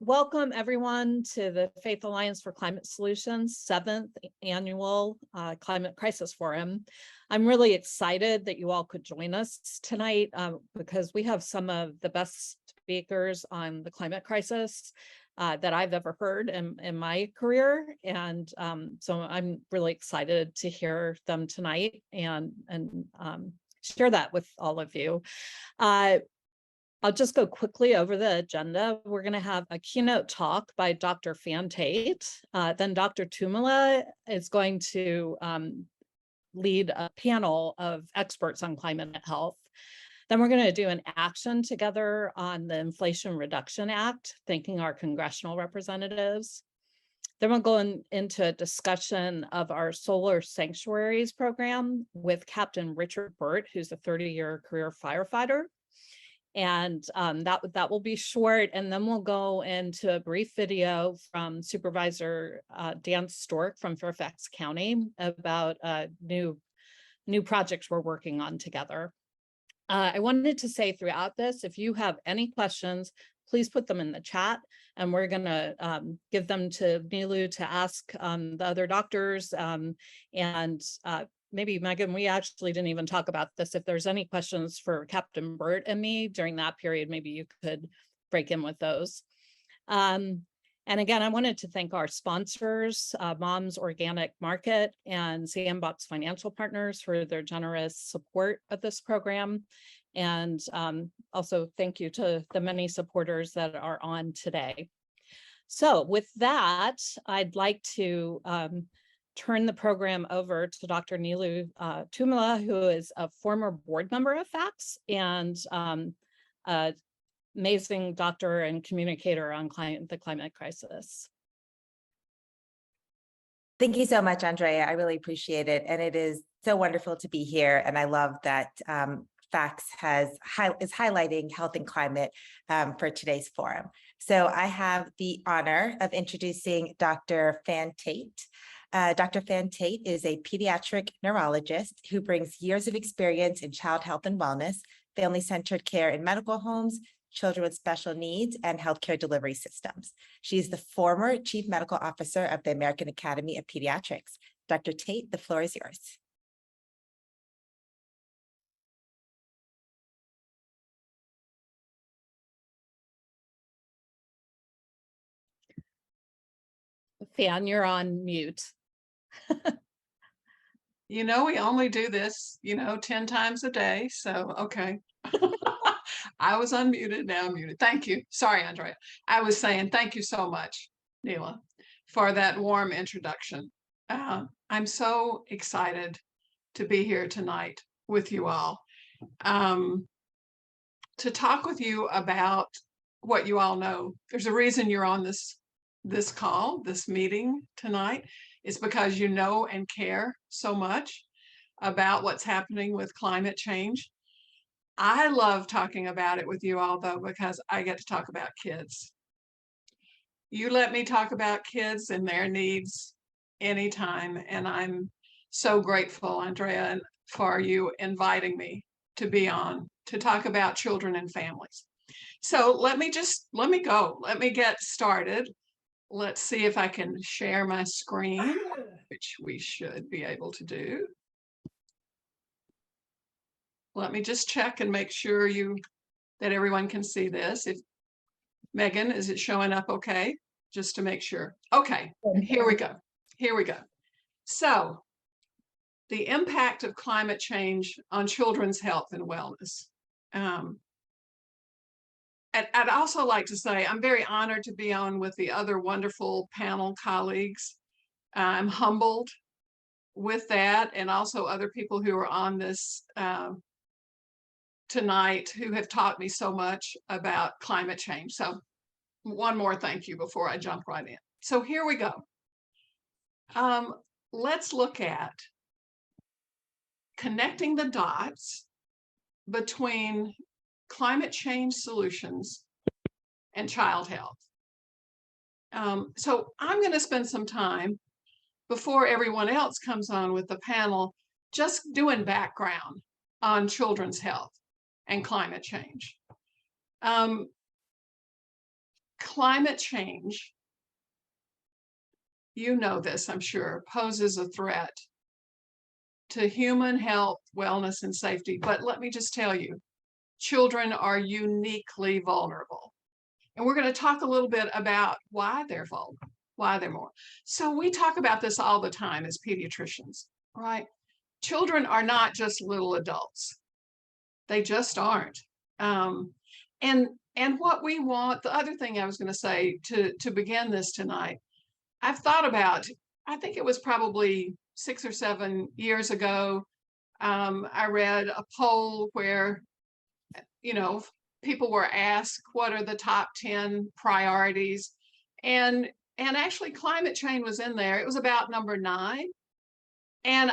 Welcome everyone to the Faith Alliance for Climate Solutions 7th Annual Climate Crisis Forum. I'm really excited that you all could join us tonight because we have some of the best speakers on the climate crisis that I've ever heard in my career. And so I'm really excited to hear them tonight and share that with all of you. I'll just go quickly over the agenda. We're going to have a keynote talk by Dr. Tait. Then Dr. Tummala is going to lead a panel of experts on climate health. Then we're going to do an action together on the Inflation Reduction Act, thanking our congressional representatives. Then we'll go into a discussion of our Solar Sanctuaries program with Captain Richard Burt, who's a 30-year career firefighter. And that will be short, and then we'll go into a brief video from Supervisor Dan Stork from Fairfax County about new projects we're working on together. I wanted to say throughout this, if you have any questions, please put them in the chat, and we're going to give them to Neelu to ask the other doctors, and maybe Megan, we actually didn't even talk about this. If there's any questions for Captain Burt and me during that period, maybe you could break in with those. And again, I wanted to thank our sponsors, Mom's Organic Market and Sandbox Financial Partners for their generous support of this program. And also thank you to the many supporters that are on today. So with that, I'd like to turn the program over to Dr. Neelu Tummala, who is a former board member of FACTS and amazing doctor and communicator on the climate crisis. Thank you so much, Andrea. I really appreciate it. And it is so wonderful to be here. And I love that FACTS is highlighting health and climate for today's forum. So I have the honor of introducing Dr. Tait. Dr. Tait is a pediatric neurologist who brings years of experience in child health and wellness, family-centered care in medical homes, children with special needs, and healthcare delivery systems. She's the former Chief Medical Officer of the American Academy of Pediatrics. Dr. Tait, the floor is yours. Fan, you're on mute. You know, we only do this, 10 times a day. So, okay. I was unmuted, now I'm muted. Thank you. Sorry, Andrea. I was saying thank you so much, Neela, for that warm introduction. I'm so excited to be here tonight with you all to talk with you about what you all know. There's a reason you're on this call, this meeting tonight. It's because you know and care so much about what's happening with climate change. I love talking about it with you all, though, because I get to talk about kids. You let me talk about kids and their needs anytime, and I'm so grateful, Andrea, for you inviting me to be on to talk about children and families. So let me get started. Let's see if I can share my screen, which we should be able to do. Let me just check and make sure that everyone can see this. If Megan, is it showing up okay? Just to make sure. Okay, here we go. Here we go. So the impact of climate change on children's health and wellness. I'd also like to say I'm very honored to be on with the other wonderful panel colleagues. I'm humbled with that, and also other people who are on this tonight who have taught me so much about climate change. So one more thank you before I jump right in. So here we go. Let's look at connecting the dots between climate change solutions and child health. So I'm going to spend some time before everyone else comes on with the panel, just doing background on children's health and climate change. climate change, you know this, I'm sure, poses a threat to human health, wellness, and safety. But let me just tell you, children are uniquely vulnerable. And we're going to talk a little bit about why they're vulnerable, why they're more. So we talk about this all the time as pediatricians, right? Children are not just little adults. They just aren't. And what we want, the other thing I was going to say to begin this tonight, I've thought about, I think it was probably 6 or 7 years ago, I read a poll where, people were asked what are the top 10 priorities, and actually climate change was in there. It was about number 9, and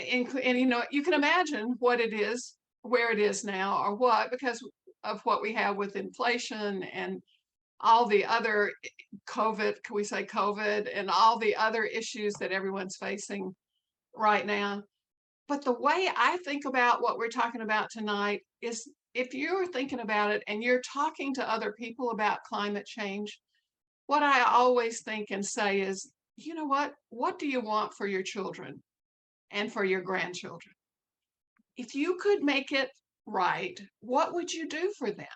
you can imagine what it is, where it is now, or what, because of what we have with inflation and all the other COVID, can we say COVID, and all the other issues that everyone's facing right now. But the way I think about what we're talking about tonight is, if you're thinking about it and you're talking to other people about climate change, what I always think and say is, you know what do you want for your children and for your grandchildren? If you could make it right, what would you do for them?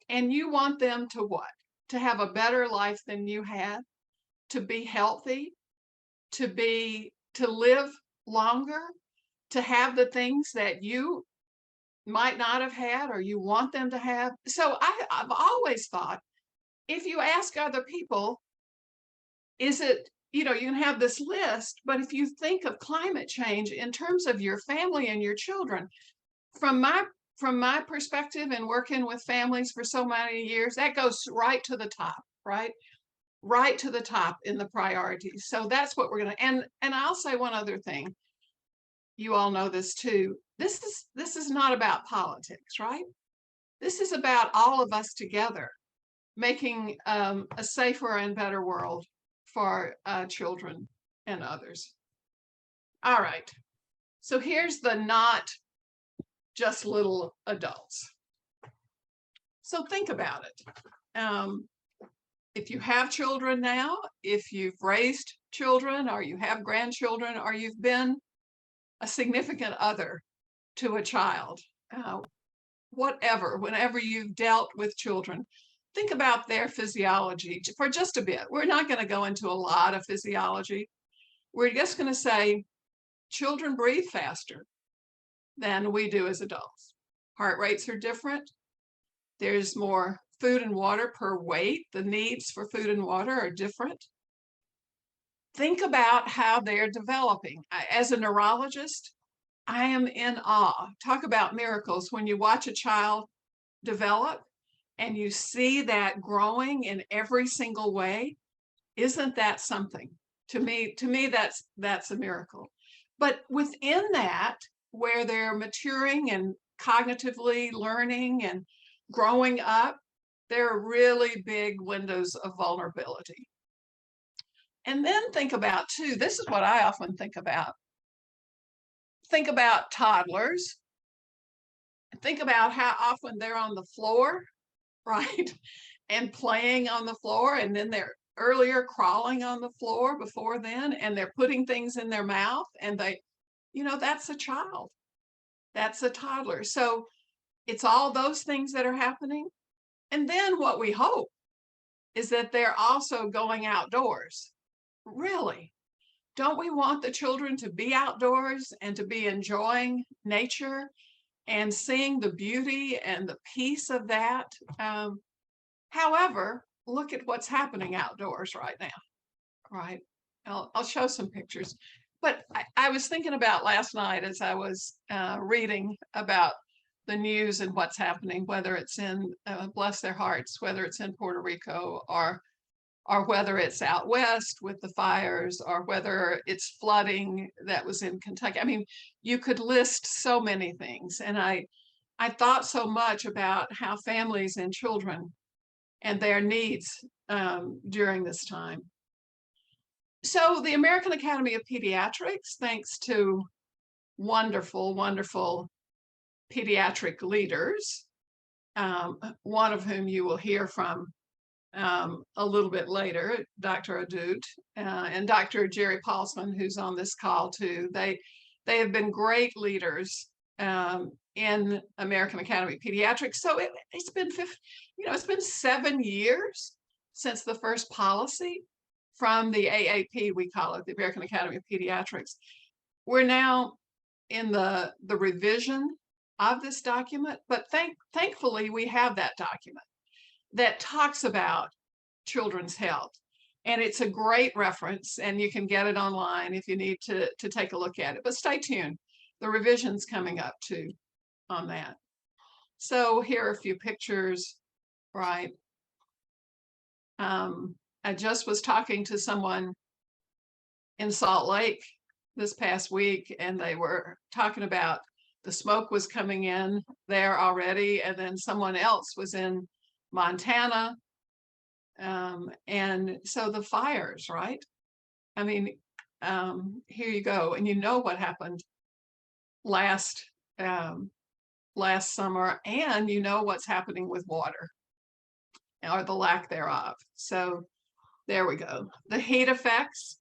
And you want them to what? To have a better life than you had, to be healthy, to live longer, to have the things that you might not have had or you want them to have. So I've always thought, if you ask other people, is it, you can have this list, but if you think of climate change in terms of your family and your children, from my perspective and working with families for so many years, that goes right to the top, right? Right to the top in the priorities. So that's what we're going to, and I'll say one other thing. You all know this too. This is not about politics, right? This is about all of us together making a safer and better world for children and others. All right. So here's the not just little adults. So think about it. If you have children now, if you've raised children, or you have grandchildren, or you've been a significant other to a child, whenever you've dealt with children, think about their physiology for just a bit. We're not going to go into a lot of physiology. We're just going to say children breathe faster than we do as adults. Heart rates are different. There's more food and water per weight. The needs for food and water are different. Think about how they're developing. As a neurologist, I am in awe. Talk about miracles. When you watch a child develop and you see that growing in every single way, isn't that something? To me, that's a miracle. But within that, where they're maturing and cognitively learning and growing up, there are really big windows of vulnerability. And then think about too, this is what I often think about. Think about toddlers. Think about how often they're on the floor, right? And playing on the floor, and then they're earlier crawling on the floor before then, and they're putting things in their mouth, and that's a child. That's a toddler. So it's all those things that are happening. And then what we hope is that they're also going outdoors. Really, don't we want the children to be outdoors and to be enjoying nature and seeing the beauty and the peace of that? However, look at what's happening outdoors right now, right? I'll show some pictures. But I was thinking about last night as I was reading about the news and what's happening, whether it's in, bless their hearts, whether it's in Puerto Rico or whether it's out west with the fires, or whether it's flooding that was in Kentucky. I mean, you could list so many things. And I thought so much about how families and children and their needs during this time. So the American Academy of Pediatrics, thanks to wonderful, wonderful pediatric leaders, one of whom you will hear from a little bit later, Dr. Ahdoot and Dr. Jerry Paulsman, who's on this call too. They have been great leaders in American Academy of Pediatrics. So it's been it's been 7 years since the first policy from the AAP, we call it, the American Academy of Pediatrics. We're now in the revision of this document, but thankfully we have that document that talks about children's health. And it's a great reference, and you can get it online if you need to take a look at it. But stay tuned. The revision's coming up too on that. So here are a few pictures, right? I just was talking to someone in Salt Lake this past week, and they were talking about the smoke was coming in there already, and then someone else was in Montana. And so the fires, right? I mean, here you go. And you know what happened last summer, and you know what's happening with water or the lack thereof. So there we go. The heat effects,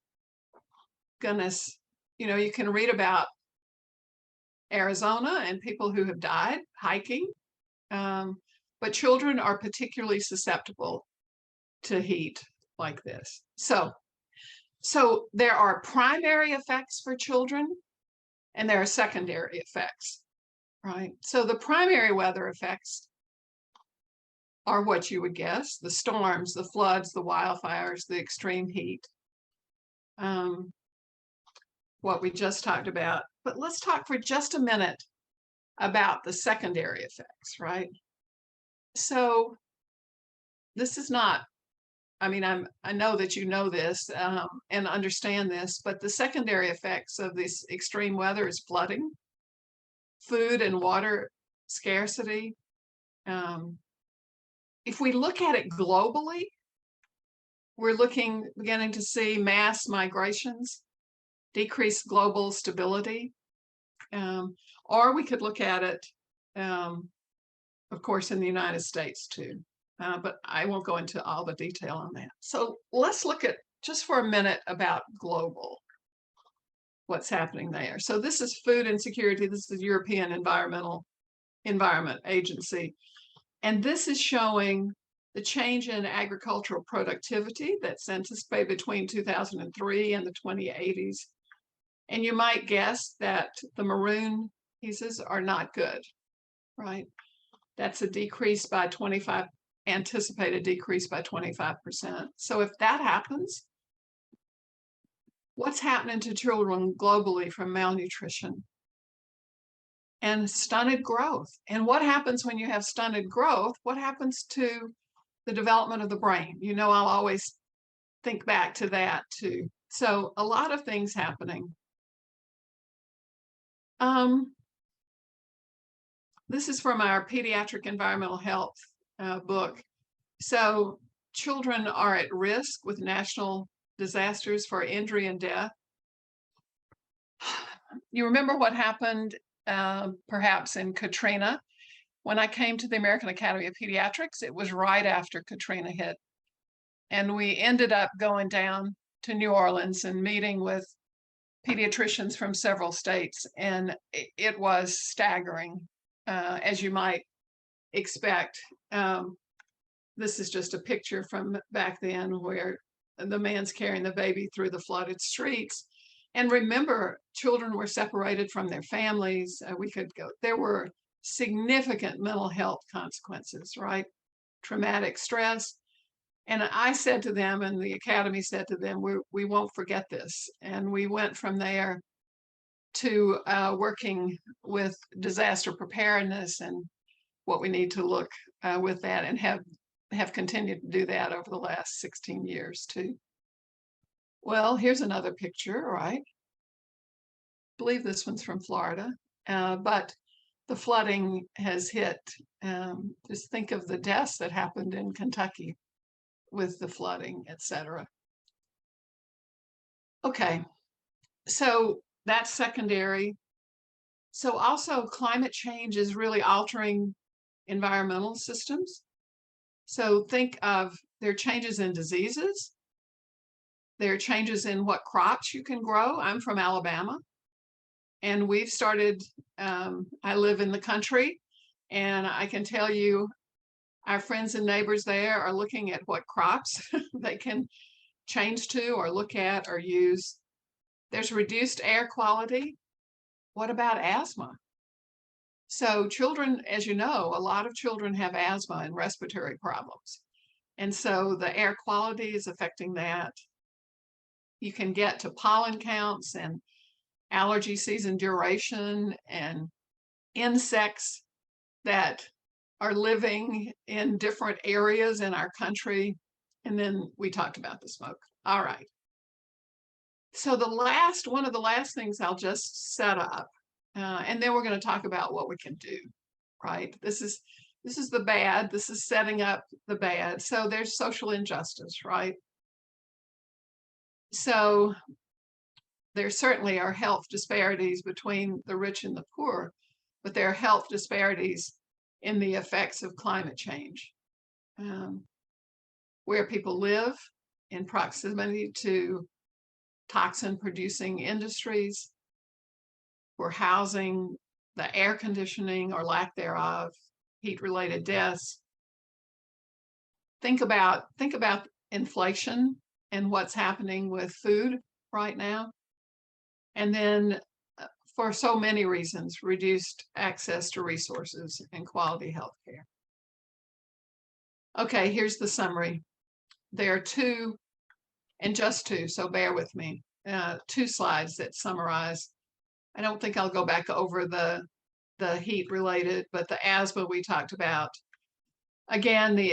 goodness, you can read about Arizona and people who have died hiking, but children are particularly susceptible to heat like this. So there are primary effects for children, and there are secondary effects, right? So the primary weather effects are what you would guess: the storms, the floods, the wildfires, the extreme heat, what we just talked about. But let's talk for just a minute about the secondary effects, right? So this is not, I mean, I know that you know this and understand this, but the secondary effects of this extreme weather is flooding, food and water scarcity. If we look at it globally, we're beginning to see mass migrations, decreased global stability, or we could look at it, of course, in the United States too. But I won't go into all the detail on that. So let's look at, just for a minute, about global, what's happening there. So this is food insecurity. This is European Environment Agency. And this is showing the change in agricultural productivity that's anticipated between 2003 and the 2080s. And you might guess that the maroon pieces are not good, right? That's a decrease by anticipated decrease by 25%. So if that happens, what's happening to children globally from malnutrition and stunted growth? And what happens when you have stunted growth? What happens to the development of the brain? I'll always think back to that too. So a lot of things happening. This is from our Pediatric Environmental Health book. So children are at risk with national disasters for injury and death. You remember what happened perhaps in Katrina? When I came to the American Academy of Pediatrics, it was right after Katrina hit. And we ended up going down to New Orleans and meeting with pediatricians from several states. And it was staggering, as you might expect. This is just a picture from back then where the man's carrying the baby through the flooded streets. And remember, children were separated from their families. There were significant mental health consequences, right? Traumatic stress. And I said to them, and the Academy said to them, we won't forget this. And we went from there to working with disaster preparedness and what we need to look with that, and have continued to do that over the last 16 years too. Well, here's another picture, right? I believe this one's from Florida, but the flooding has hit. Just think of the deaths that happened in Kentucky with the flooding, etc. Okay, so that's secondary. So also climate change is really altering environmental systems. So think of there are changes in diseases. There are changes in what crops you can grow. I'm from Alabama, and we've started, I live in the country, and I can tell you our friends and neighbors there are looking at what crops they can change to or look at or use. There's reduced air quality. What about asthma? So children, as you know, a lot of children have asthma and respiratory problems. And so the air quality is affecting that. You can get to pollen counts and allergy season duration and insects that are living in different areas in our country. And then we talked about the smoke. All right. So one of the last things I'll just set up, and then we're going to talk about what we can do, right? This is the bad. This is setting up the bad. So there's social injustice, right? So there certainly are health disparities between the rich and the poor, but there are health disparities in the effects of climate change, where people live in proximity to toxin-producing industries, for housing, the air conditioning or lack thereof, heat-related deaths. Think about inflation and what's happening with food right now. And then for so many reasons, reduced access to resources and quality health care. Okay, here's the summary. There are two, and just two, so bear with me, 2 slides that summarize. I don't think I'll go back over the heat related, but the asthma we talked about. Again, the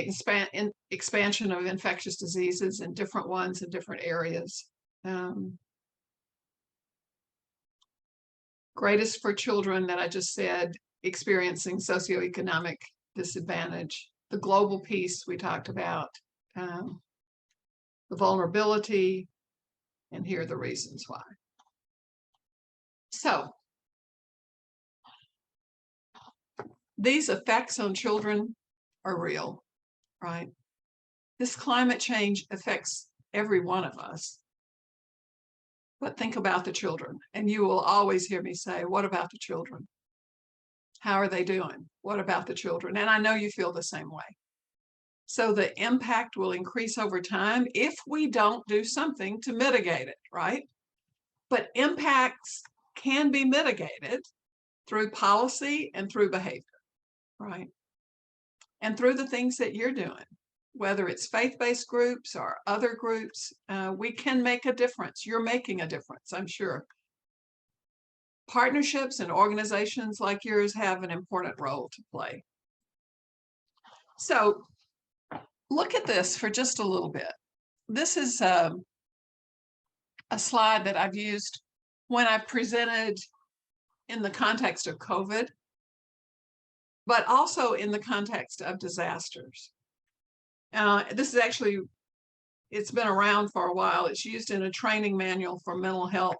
expansion of infectious diseases and different ones in different areas. Greatest for children that I just said, experiencing socioeconomic disadvantage. The global piece we talked about, the vulnerability, and here are the reasons why. So these effects on children are real, right? This climate change affects every one of us. But think about the children, and you will always hear me say, what about the children? How are they doing? What about the children? And I know you feel the same way. So the impact will increase over time if we don't do something to mitigate it, right? But impacts can be mitigated through policy and through behavior, right? And through the things that you're doing, whether it's faith-based groups or other groups, we can make a difference. You're making a difference, I'm sure. Partnerships and organizations like yours have an important role to play. So look at this for just a little bit. This is a slide that I've used when I presented in the context of COVID, but also in the context of disasters. This is actually, it's been around for a while. It's used in a training manual for mental health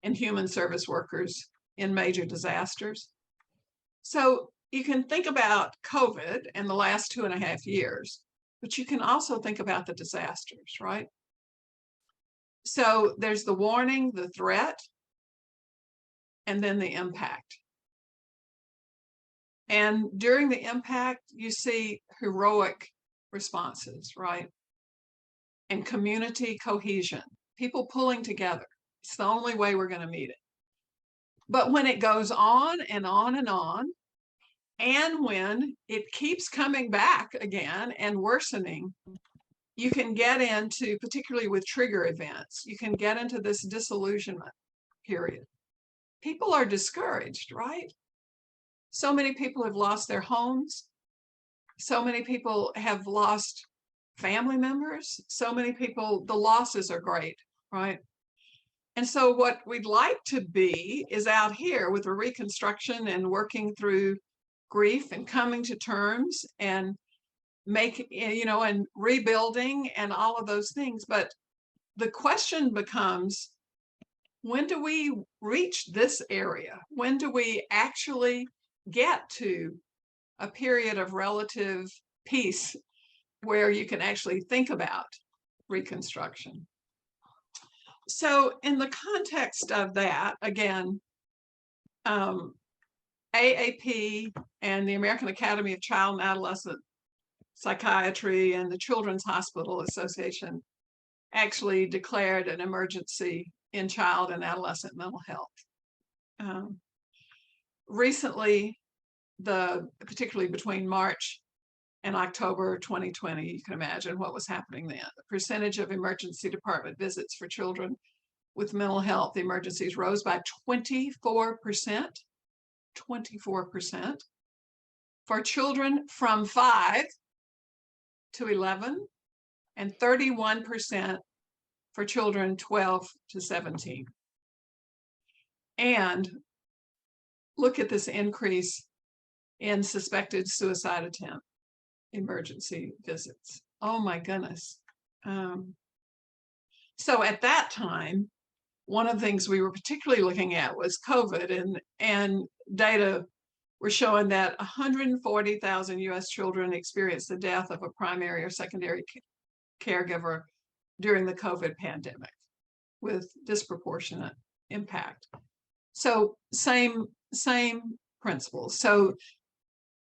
and human service workers in major disasters. So you can think about COVID and the last 2.5 years, but you can also think about the disasters, right? So there's the warning, the threat, and then the impact. And during the impact, you see heroic responses, right? And community cohesion, people pulling together. It's the only way we're going to meet it. But when it goes on and on and on, and when it keeps coming back again and worsening, you can get into, particularly with trigger events, you can get into this disillusionment period. People are discouraged, right? So many people have lost their homes. So many people have lost family members. So many people, the losses are great, right? And so what we'd like to be is out here with a reconstruction and working through grief and coming to terms and and rebuilding and all of those things. But the question becomes, when do we reach this area? When do we actually get to a period of relative peace where you can actually think about reconstruction. So in the context of that, again, AAP and the American Academy of Child and Adolescent Psychiatry and the Children's Hospital Association actually declared an emergency in child and adolescent mental health. Recently, particularly between March and October 2020, you can imagine what was happening then. The percentage of emergency department visits for children with mental health emergencies rose by 24%. 24% for children from 5 to 11, and 31% for children 12 to 17. And look at this increase in suspected suicide attempt emergency visits. Oh my goodness. So at that time, one of the things we were particularly looking at was COVID, and data were showing that 140,000 US children experienced the death of a primary or secondary caregiver during the COVID pandemic with disproportionate impact. So same principles. So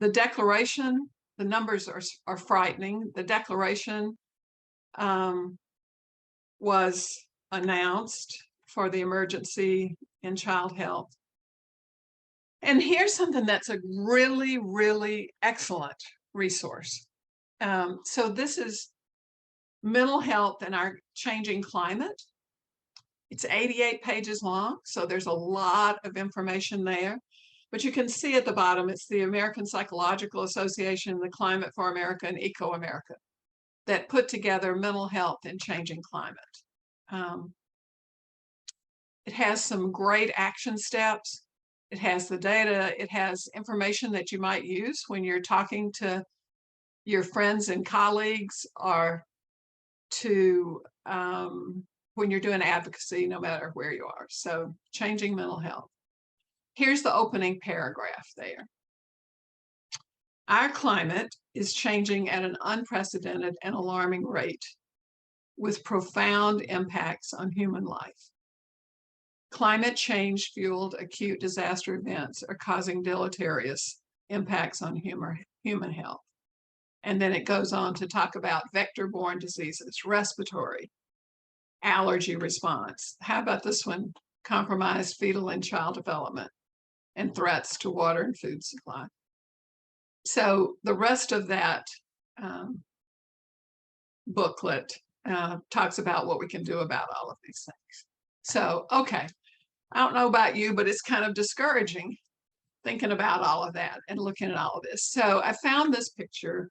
the declaration, the numbers are frightening. The declaration was announced for the emergency in child health. And here's something that's a really, really excellent resource. So this is Mental Health in Our Changing Climate. It's 88 pages long, so there's a lot of information there. But you can see at the bottom, it's the American Psychological Association, the Climate for America, and Eco America that put together mental health in changing climate. It has some great action steps. It has the data. It has information that you might use when you're talking to your friends and colleagues, or to when you're doing advocacy, no matter where you are. So changing mental health. Here's the opening paragraph there. Our climate is changing at an unprecedented and alarming rate with profound impacts on human life. Climate change fueled acute disaster events are causing deleterious impacts on human health. And then it goes on to talk about vector-borne diseases, respiratory, allergy response. How about this one? Compromised fetal and child development and threats to water and food supply. So the rest of that booklet talks about what we can do about all of these things. So, okay, I don't know about you, but it's kind of discouraging thinking about all of that and looking at all of this. So I found this picture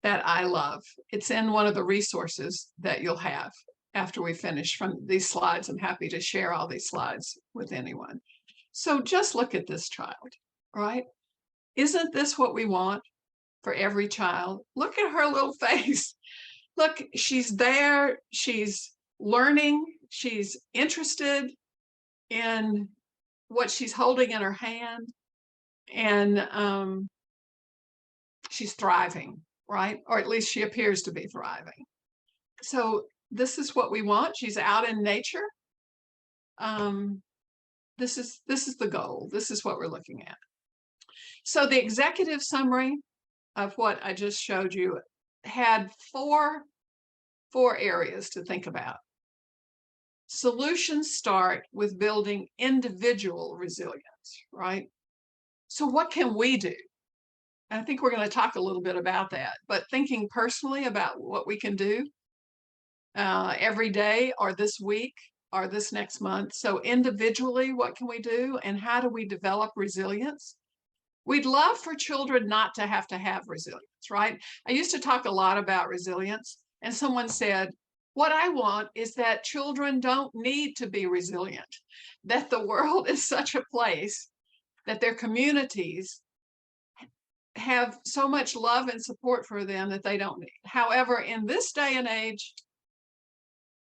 that I love. It's in one of the resources that you'll have after we finish from these slides. I'm happy to share all these slides with anyone. So just look at this child, right? Isn't this what we want for every child? Look at her little face. Look, she's there, she's learning, she's interested in what she's holding in her hand, and she's thriving, right? Or at least she appears to be thriving. So this is what we want. She's out in nature. This is the goal. This is what we're looking at. So the executive summary of what I just showed you had four areas to think about. Solutions start with building individual resilience, right? So what can we do? I think we're going to talk a little bit about that, but thinking personally about what we can do every day or this week or this next month. So individually, what can we do, and how do we develop resilience? We'd love for children not to have resilience, right? I used to talk a lot about resilience, and someone said, what I want is that children don't need to be resilient, that the world is such a place that their communities have so much love and support for them that they don't need. However, in this day and age,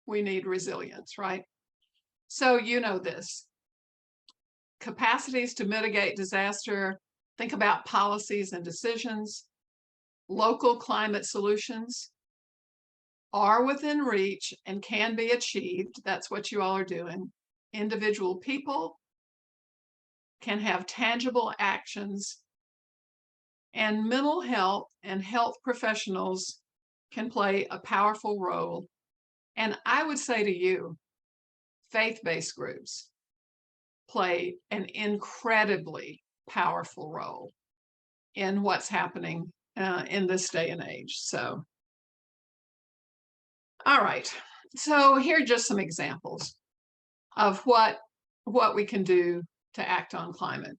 we need resilience, right? So you know this. Capacities to mitigate disaster, think about policies and decisions, local climate solutions are within reach and can be achieved. That's what you all are doing. Individual people can have tangible actions, and mental health and health professionals can play a powerful role. And I would say to you, faith-based groups play an incredibly powerful role in what's happening in this day and age. So, all right. So here are just some examples of what we can do to act on climate.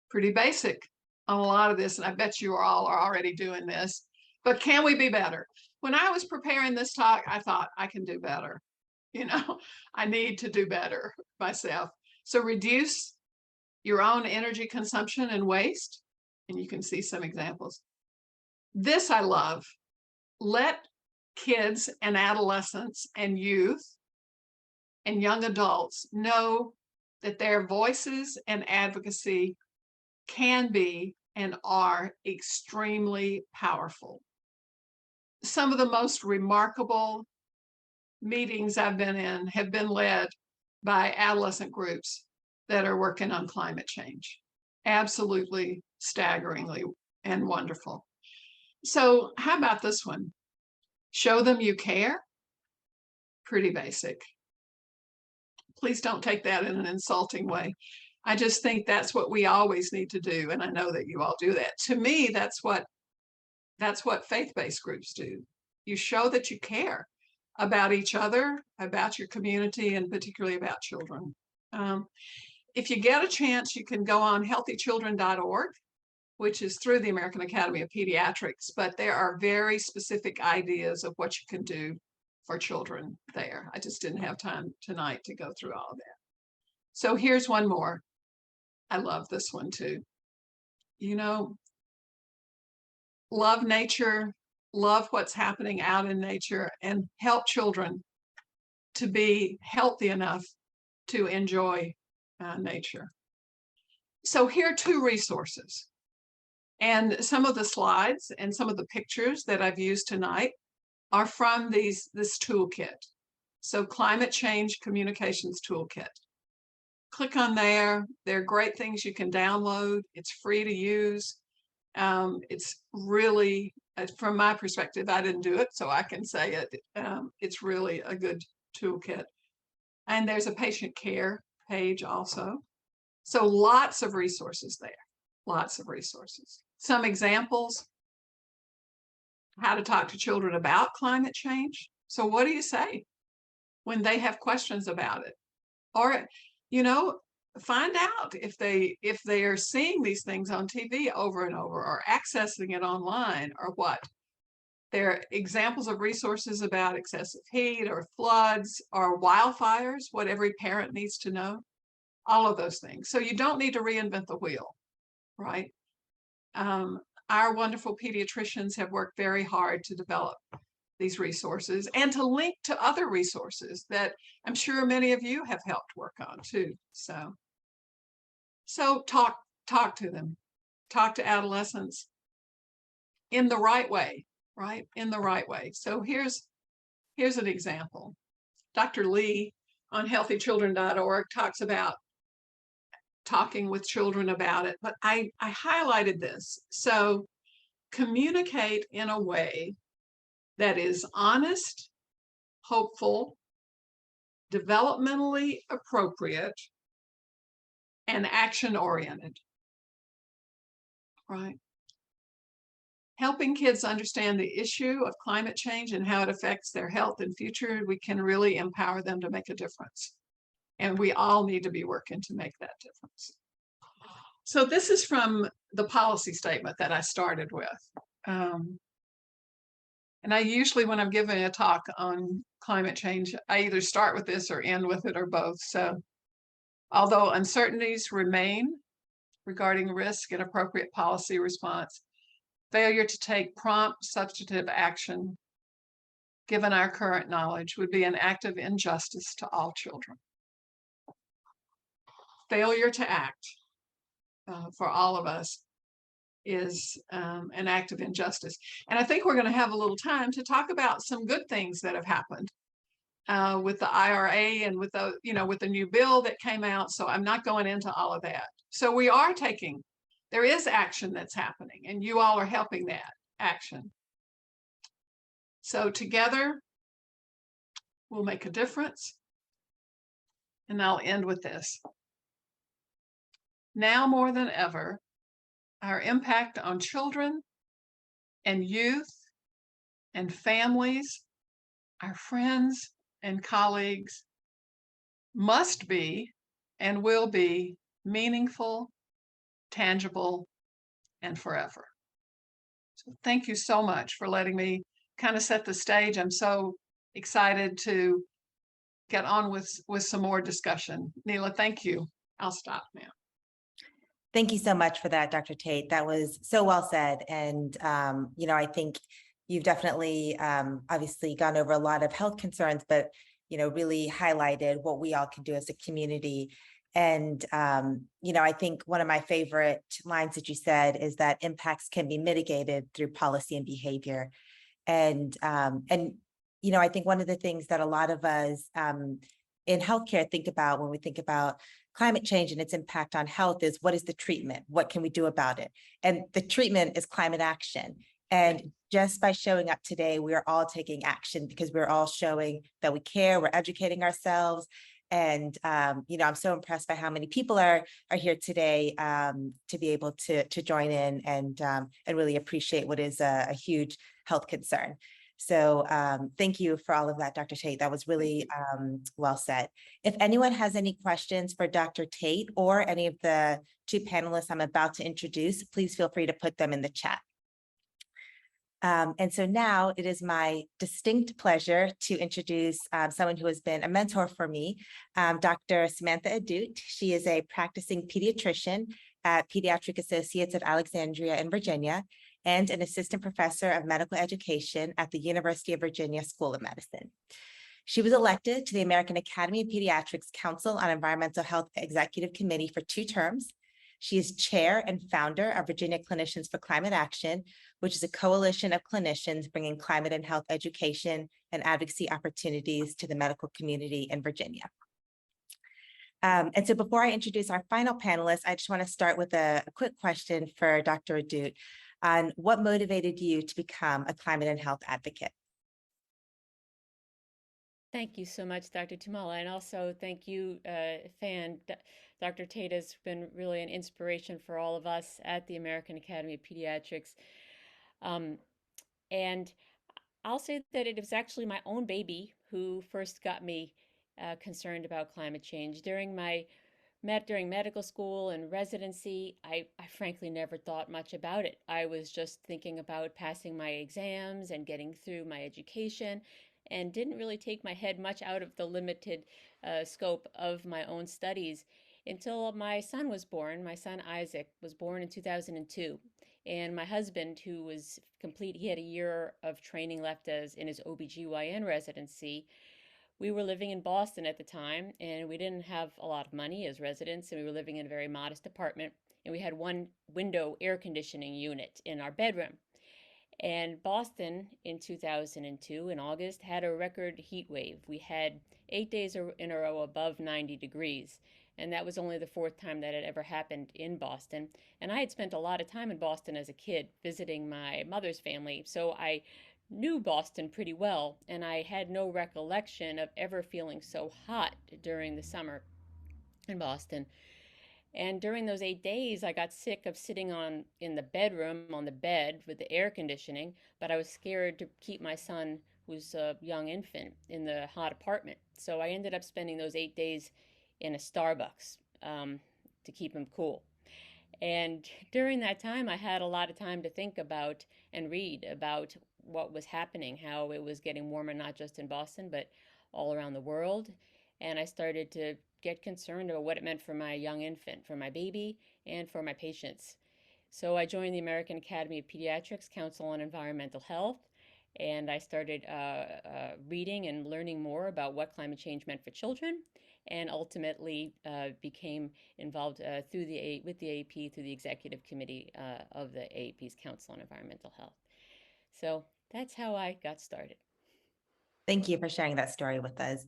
Pretty basic on a lot of this, and I bet you all are already doing this, but can we be better? When I was preparing this talk, I thought I can do better. You know, I need to do better myself. So reduce your own energy consumption and waste, and you can see some examples. This I love. Let kids and adolescents and youth and young adults know that their voices and advocacy can be and are extremely powerful. Some of the most remarkable meetings I've been in have been led by adolescent groups that are working on climate change. Absolutely staggeringly and wonderful. So how about this one? Show them you care. Pretty basic. Please don't take that in an insulting way. I just think that's what we always need to do. And I know that you all do that. To me, that's what faith-based groups do. You show that you care about each other, about your community, and particularly about children. If you get a chance, you can go on healthychildren.org, which is through the American Academy of Pediatrics, but there are very specific ideas of what you can do for children there. I just didn't have time tonight to go through all of that. So here's one more. I love this one too. You know, love nature, love what's happening out in nature, and help children to be healthy enough to enjoy nature. So here are two resources. And some of the slides and some of the pictures that I've used tonight are from this toolkit. So Climate Change Communications Toolkit. Click on there. There are great things you can download. It's free to use. It's really, from my perspective, I didn't do it, so I can say it. It's really a good toolkit. And there's a patient care page also. So lots of resources there, lots of resources. Some examples, how to talk to children about climate change. So what do you say when they have questions about it? Or, you know, find out if they are seeing these things on TV over and over, or accessing it online, or what. There are examples of resources about excessive heat or floods or wildfires, what every parent needs to know, all of those things. So you don't need to reinvent the wheel, right? Our wonderful pediatricians have worked very hard to develop these resources and to link to other resources that I'm sure many of you have helped work on too. So talk to them, talk to adolescents in the right way, right? In the right way. So here's an example. Dr. Lee on healthychildren.org talks about talking with children about it, but I highlighted this. So communicate in a way that is honest, hopeful, developmentally appropriate, and action-oriented, right? Helping kids understand the issue of climate change and how it affects their health and future, we can really empower them to make a difference. And we all need to be working to make that difference. So this is from the policy statement that I started with. And I usually, when I'm giving a talk on climate change, I either start with this or end with it or both. So although uncertainties remain regarding risk and appropriate policy response, failure to take prompt substantive action, given our current knowledge, would be an act of injustice to all children. Failure to act for all of us is an act of injustice. And I think we're going to have a little time to talk about some good things that have happened with the IRA and with the, with the new bill that came out. So I'm not going into all of that. So we are there is action that's happening, and you all are helping that action. So together, we'll make a difference. And I'll end with this. Now more than ever, our impact on children and youth and families, our friends and colleagues, must be and will be meaningful, tangible, and forever. So thank you so much for letting me kind of set the stage. I'm so excited to get on with some more discussion. Neela, thank you. I'll stop now. Thank you so much for that, Dr. Tait. That was so well said. And, I think you've definitely obviously gone over a lot of health concerns, but, really highlighted what we all can do as a community. And, I think one of my favorite lines that you said is that impacts can be mitigated through policy and behavior. And I think one of the things that a lot of us in healthcare think about when we think about climate change and its impact on health is, what is the treatment? What can we do about it? And the treatment is climate action. And just by showing up today, we are all taking action because we're all showing that we care, we're educating ourselves. And, I'm so impressed by how many people are here today to be able to join in and really appreciate what is a huge health concern. So thank you for all of that, Dr. Tait. That was really well said. If anyone has any questions for Dr. Tait or any of the two panelists I'm about to introduce, please feel free to put them in the chat. And so now it is my distinct pleasure to introduce someone who has been a mentor for me, Dr. Samantha Ahdoot. She is a practicing pediatrician at Pediatric Associates at Alexandria in Virginia, and an assistant professor of medical education at the University of Virginia School of Medicine. She was elected to the American Academy of Pediatrics Council on Environmental Health Executive Committee for 2 terms. She is chair and founder of Virginia Clinicians for Climate Action, which is a coalition of clinicians bringing climate and health education and advocacy opportunities to the medical community in Virginia. And so before I introduce our final panelist, I just want to start with a quick question for Dr. Ahdoot on what motivated you to become a climate and health advocate. Thank you so much, Dr. Tummala, and also thank you, Fan. Dr. Tait has been really an inspiration for all of us at the American Academy of Pediatrics. And I'll say that it was actually my own baby who first got me concerned about climate change. During medical school and residency, I frankly never thought much about it. I was just thinking about passing my exams and getting through my education, and didn't really take my head much out of the limited scope of my own studies until my son was born. My son Isaac was born in 2002. And my husband, who was he had a year of training left in his OBGYN residency. We were living in Boston at the time, and we didn't have a lot of money as residents, and we were living in a very modest apartment, and we had 1 window air conditioning unit in our bedroom. And Boston in 2002, in August, had a record heat wave. We had 8 days in a row above 90 degrees. And that was only the 4th time that had ever happened in Boston. And I had spent a lot of time in Boston as a kid visiting my mother's family. So I knew Boston pretty well, and I had no recollection of ever feeling so hot during the summer in Boston. And during those 8 days, I got sick of sitting in the bedroom on the bed with the air conditioning, but I was scared to keep my son, who's a young infant, in the hot apartment. So I ended up spending those 8 days in a Starbucks to keep him cool. And during that time, I had a lot of time to think about and read about what was happening, how it was getting warmer, not just in Boston, but all around the world. And I started to get concerned about what it meant for my young infant, for my baby, and for my patients. So I joined the American Academy of Pediatrics Council on Environmental Health, and I started reading and learning more about what climate change meant for children, and ultimately became involved with the AEP through the executive committee of the AEP's Council on Environmental Health. So that's how I got started. Thank you for sharing that story with us.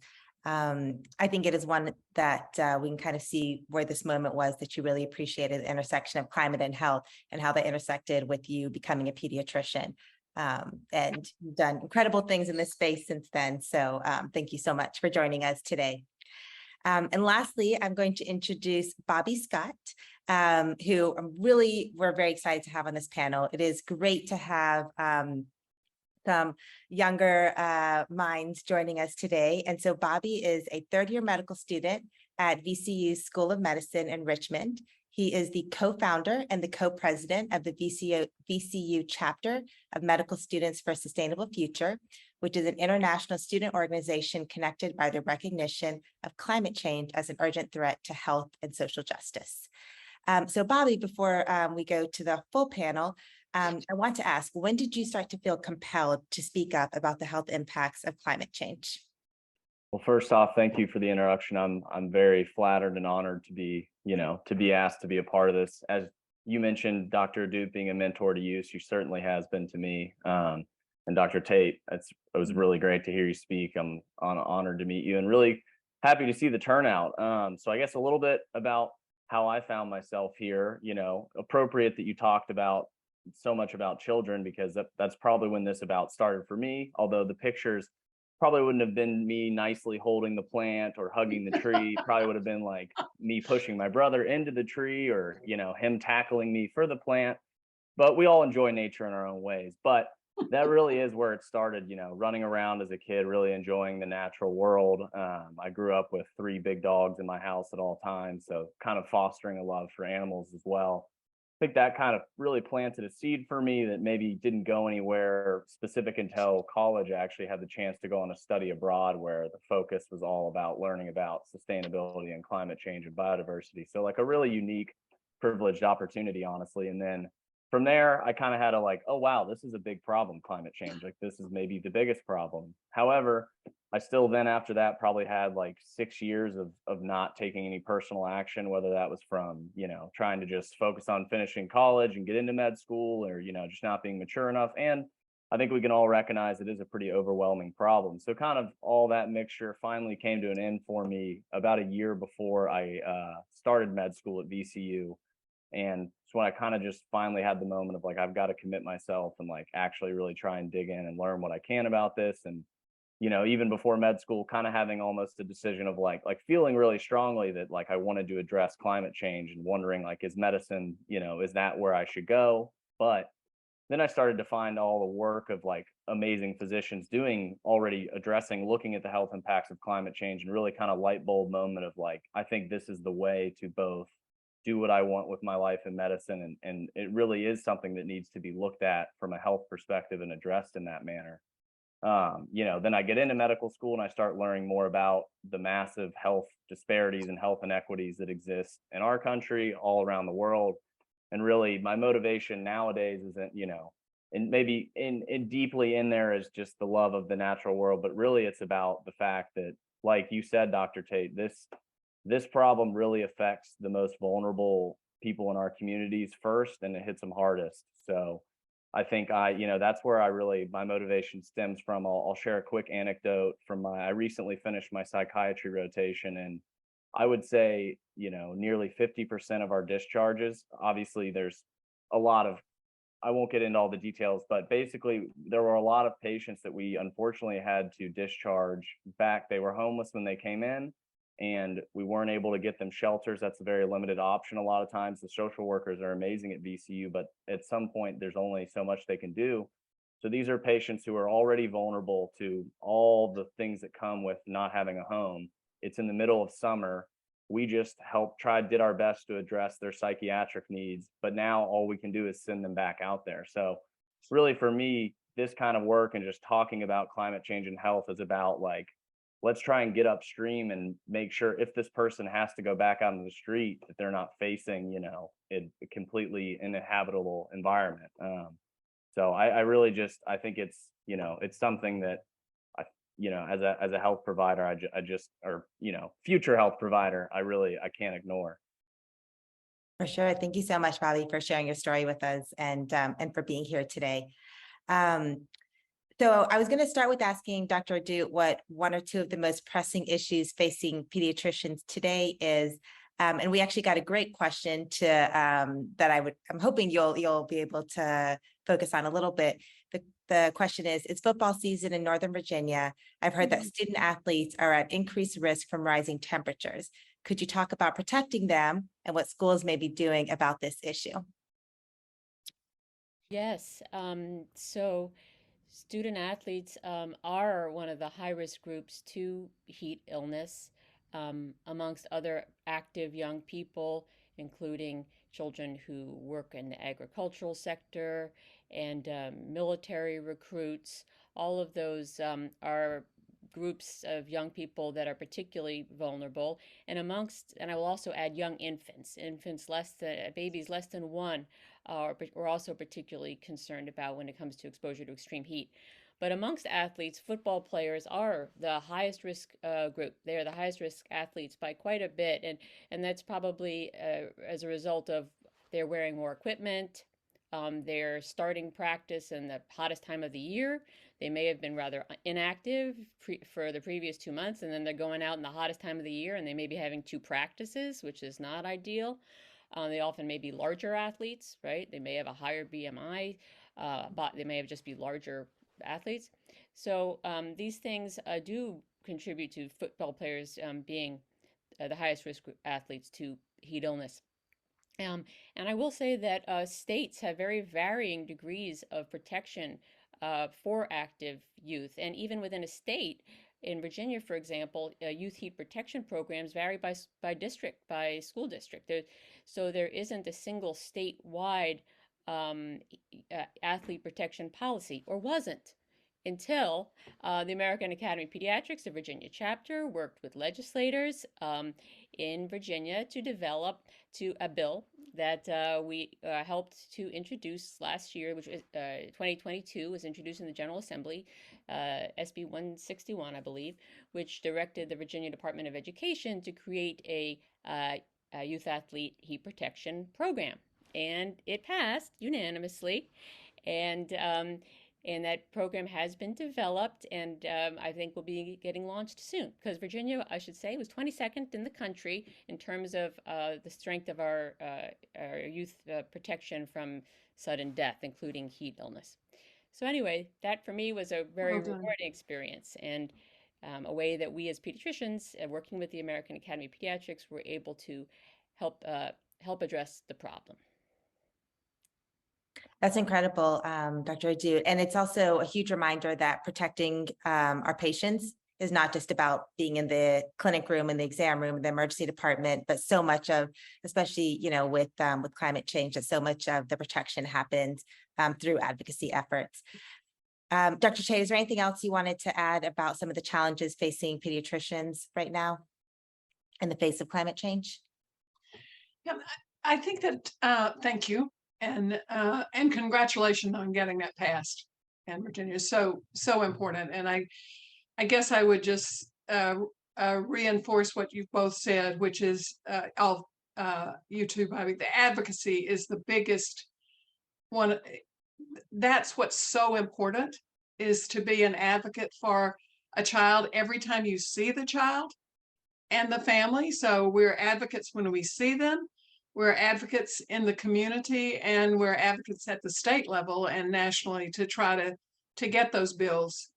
I think it is one that we can kind of see where this moment was that you really appreciated the intersection of climate and health and how that intersected with you becoming a pediatrician. And you've done incredible things in this space since then. So thank you so much for joining us today. And lastly, I'm going to introduce Bobby Scott, who we're very excited to have on this panel. It is great to have some younger minds joining us today. And so Bobby is a third-year medical student at VCU School of Medicine in Richmond. He is the co-founder and the co-president of the VCU chapter of Medical Students for a Sustainable Future, which is an international student organization connected by the recognition of climate change as an urgent threat to health and social justice. So Bobby, before we go to the full panel, I want to ask, when did you start to feel compelled to speak up about the health impacts of climate change? Well, first off, thank you for the introduction. I'm very flattered and honored to be asked to be a part of this. As you mentioned, Dr. Ahdoot being a mentor to you, she certainly has been to me. And Dr. Tait, it was really great to hear you speak. I'm honored to meet you and really happy to see the turnout. So I guess a little bit about how I found myself here, appropriate that you talked about so much about children, because that's probably when this about started for me, although the pictures probably wouldn't have been me nicely holding the plant or hugging the tree. Probably would have been like me pushing my brother into the tree, or him tackling me for the plant. But we all enjoy nature in our own ways. But that really is where it started, running around as a kid, really enjoying the natural world. I grew up with 3 big dogs in my house at all times, so kind of fostering a love for animals as well. I think that kind of really planted a seed for me that maybe didn't go anywhere specific until college. I actually had the chance to go on a study abroad where the focus was all about learning about sustainability and climate change and biodiversity. So like a really unique, privileged opportunity, honestly. And then from there, I kind of had oh, wow, this is a big problem, climate change. Like this is maybe the biggest problem. However, I still then after that probably had 6 years of not taking any personal action, whether that was from, trying to just focus on finishing college and get into med school, or, just not being mature enough. And I think we can all recognize it is a pretty overwhelming problem. So kind of all that mixture finally came to an end for me about a year before I started med school at VCU. And it's when I kind of just finally had the moment of I've got to commit myself and actually really try and dig in and learn what I can about this. And, even before med school, kind of having almost a decision of feeling really strongly that I wanted to address climate change and wondering is medicine, is that where I should go? But then I started to find all the work of amazing physicians looking at the health impacts of climate change, and really kind of light bulb moment of I think this is the way to both do what I want with my life in medicine. And it really is something that needs to be looked at from a health perspective and addressed in that manner. Then I get into medical school and I start learning more about the massive health disparities and health inequities that exist in our country, all around the world. And really my motivation nowadays isn't, and maybe in deeply in there is just the love of the natural world, but really it's about the fact that, like you said, Dr. Tait, this problem really affects the most vulnerable people in our communities first, and it hits them hardest. So I think that's where my motivation stems from. I'll share a quick anecdote from I recently finished my psychiatry rotation, and I would say, nearly 50% of our discharges, obviously there's a lot of, I won't get into all the details, but basically there were a lot of patients that we unfortunately had to discharge back. They were homeless when they came in, and we weren't able to get them shelters. That's a very limited option. A lot of times the social workers are amazing at VCU, but at some point there's only so much they can do. So these are patients who are already vulnerable to all the things that come with not having a home. It's in the middle of summer. We just did our best to address their psychiatric needs, but now all we can do is send them back out there. So really for me, this kind of work and just talking about climate change and health is about let's try and get upstream and make sure if this person has to go back out on the street, that they're not facing, a completely uninhabitable environment. So I really just, I think it's, it's something that as a health provider, I just, or, future health provider, I can't ignore. For sure. Thank you so much, Bobby, for sharing your story with us and for being here today. So I was going to start with asking Dr. Ahdoot what one or two of the most pressing issues facing pediatricians today is. And we actually got a great question that I'm hoping you'll be able to focus on a little bit. The question is, it's football season in Northern Virginia. I've heard that student athletes are at increased risk from rising temperatures. Could you talk about protecting them and what schools may be doing about this issue? Yes. So student athletes are one of the high-risk groups to heat illness, amongst other active young people, including children who work in the agricultural sector and military recruits. All of those are groups of young people that are particularly vulnerable. And I will also add young infants, babies less than 1, we're also particularly concerned about when it comes to exposure to extreme heat. But amongst athletes, football players are the highest risk group. They are the highest risk athletes by quite a bit, and that's probably as a result of they're wearing more equipment. They're starting practice in the hottest time of the year. They may have been rather inactive for the previous 2 months, and then they're going out in the hottest time of the year, and they may be having 2 practices, which is not ideal. They often may be larger athletes, right? They may have a higher BMI, but they may have just be larger athletes. So these things do contribute to football players being the highest risk athletes to heat illness. And I will say that states have very varying degrees of protection for active youth. And even within a state, in Virginia, for example, youth heat protection programs vary by district, by school district. So there isn't a single statewide athlete protection policy, or wasn't, until the American Academy of Pediatrics, the Virginia chapter, worked with legislators in Virginia to develop a bill that we helped to introduce last year, which was 2022, was introduced in the General Assembly, SB 161, I believe, which directed the Virginia Department of Education to create a youth athlete heat protection program. And it passed unanimously. And that program has been developed, and I think will be getting launched soon, because Virginia, I should say, was 22nd in the country in terms of the strength of our youth protection from sudden death, including heat illness. So anyway, that for me was a very rewarding experience, and a way that we as pediatricians, working with the American Academy of Pediatrics, were able to help address the problem. That's incredible, Dr. Ahdoot. And it's also a huge reminder that protecting our patients is not just about being in the clinic room, in the exam room, the emergency department, but so much of, especially, with climate change, that so much of the protection happens through advocacy efforts. Dr. Tait, is there anything else you wanted to add about some of the challenges facing pediatricians right now in the face of climate change? Yeah, I think that, thank you. And congratulations on getting that passed in Virginia. So important. And I guess I would just reinforce what you've both said, which is you too, Bobby, the advocacy is the biggest one. That's what's so important, is to be an advocate for a child every time you see the child and the family. So we're advocates when we see them. We're advocates in the community, and we're advocates at the state level and nationally to try to get those bills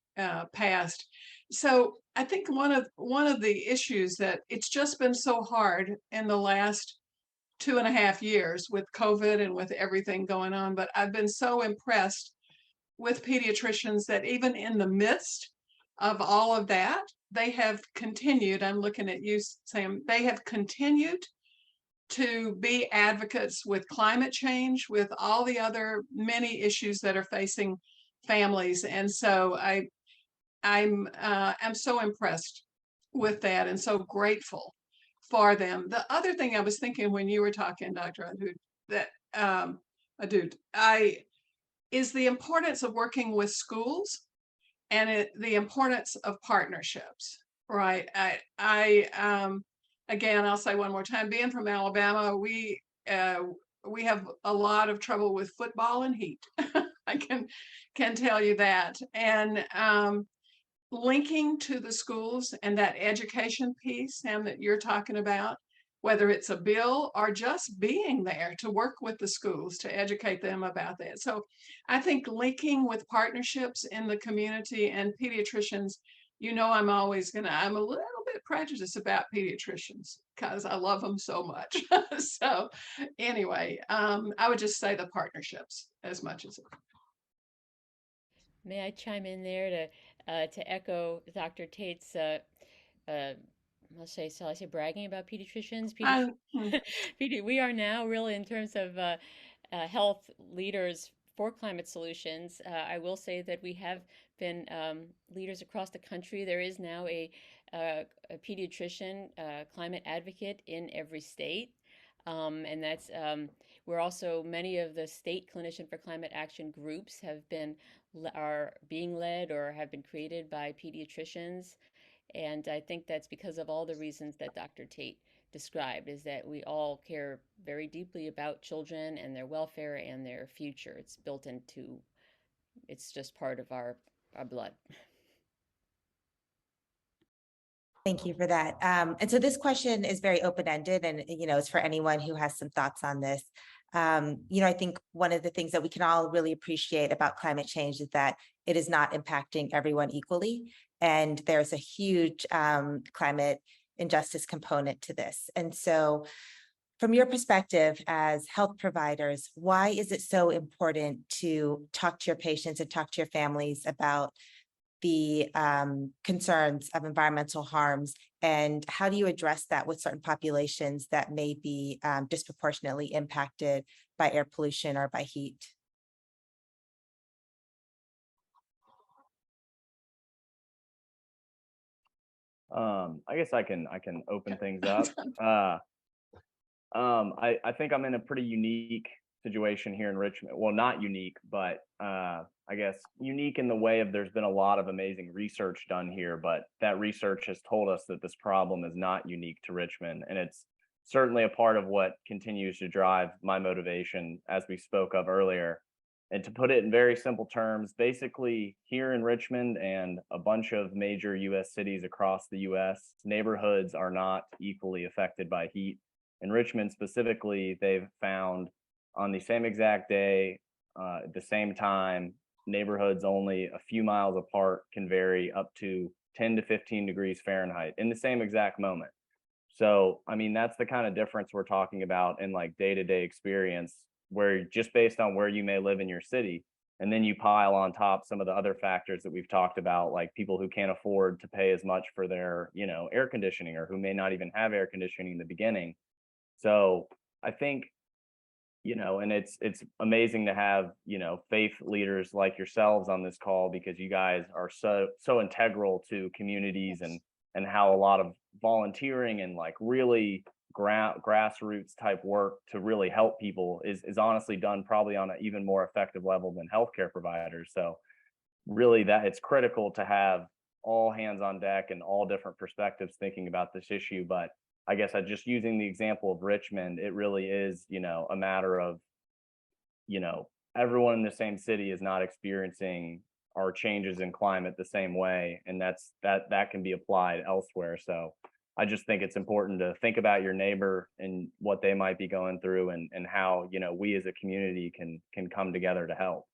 passed. So I think one of the issues that it's just been so hard in the last 2.5 years with COVID and with everything going on, but I've been so impressed with pediatricians that even in the midst of all of that, they have continued. I'm looking at you, Sam. They have continued to be advocates with climate change, with all the other many issues that are facing families. And so I'm so impressed with that and so grateful for them. The other thing I was thinking when you were talking, Dr. Ahdoot, that Ahdoot, is the importance of working with schools and the importance of partnerships, right? Again, I'll say one more time, being from Alabama, we have a lot of trouble with football and heat. I can tell you that. And linking to the schools and that education piece, Sam, that you're talking about, whether it's a bill or just being there to work with the schools to educate them about that. So I think linking with partnerships in the community and pediatricians, I'm I'm a little bit prejudiced about pediatricians because I love them so much. So anyway, I would just say the partnerships as much as. May I chime in there to echo Dr. Tait's shall I say bragging about pediatricians? We are now really in terms of health leaders for climate solutions. I will say that we have been leaders across the country. There is now a pediatrician climate advocate in every state. And that's we're also many of the state clinician for climate action groups are being led or have been created by pediatricians. And I think that's because of all the reasons that Dr. Tait described, is that we all care very deeply about children and their welfare and their future. It's just part of our blood. Thank you for that. And so this question is very open-ended, and it's for anyone who has some thoughts on this. I think one of the things that we can all really appreciate about climate change is that it is not impacting everyone equally, and there's a huge climate injustice component to this. And so, from your perspective as health providers, why is it so important to talk to your patients and talk to your families about the concerns of environmental harms, and how do you address that with certain populations that may be disproportionately impacted by air pollution or by heat? I guess I can open things up. I think I'm in a pretty unique situation here in Richmond. Well, not unique, but I guess unique in the way of there's been a lot of amazing research done here, but that research has told us that this problem is not unique to Richmond. And it's certainly a part of what continues to drive my motivation, as we spoke of earlier. And to put it in very simple terms, basically here in Richmond and a bunch of major US cities across the US, neighborhoods are not equally affected by heat. In Richmond specifically, they've found on the same exact day, at the same time, neighborhoods only a few miles apart can vary up to 10 to 15 degrees Fahrenheit in the same exact moment. So, I mean, that's the kind of difference we're talking about in like day-to-day experience, where just based on where you may live in your city, and then you pile on top some of the other factors that we've talked about, like people who can't afford to pay as much for their, air conditioning, or who may not even have air conditioning in the beginning. So I think, and it's amazing to have, faith leaders like yourselves on this call, because you guys are so integral to communities, and how a lot of volunteering and like really grassroots type work to really help people is honestly done probably on an even more effective level than healthcare providers. So really that it's critical to have all hands on deck and all different perspectives thinking about this issue. But I guess I just using the example of Richmond, it really is, a matter of, everyone in the same city is not experiencing our changes in climate the same way. And that can be applied elsewhere. So I just think it's important to think about your neighbor and what they might be going through, and how, we as a community can come together to help.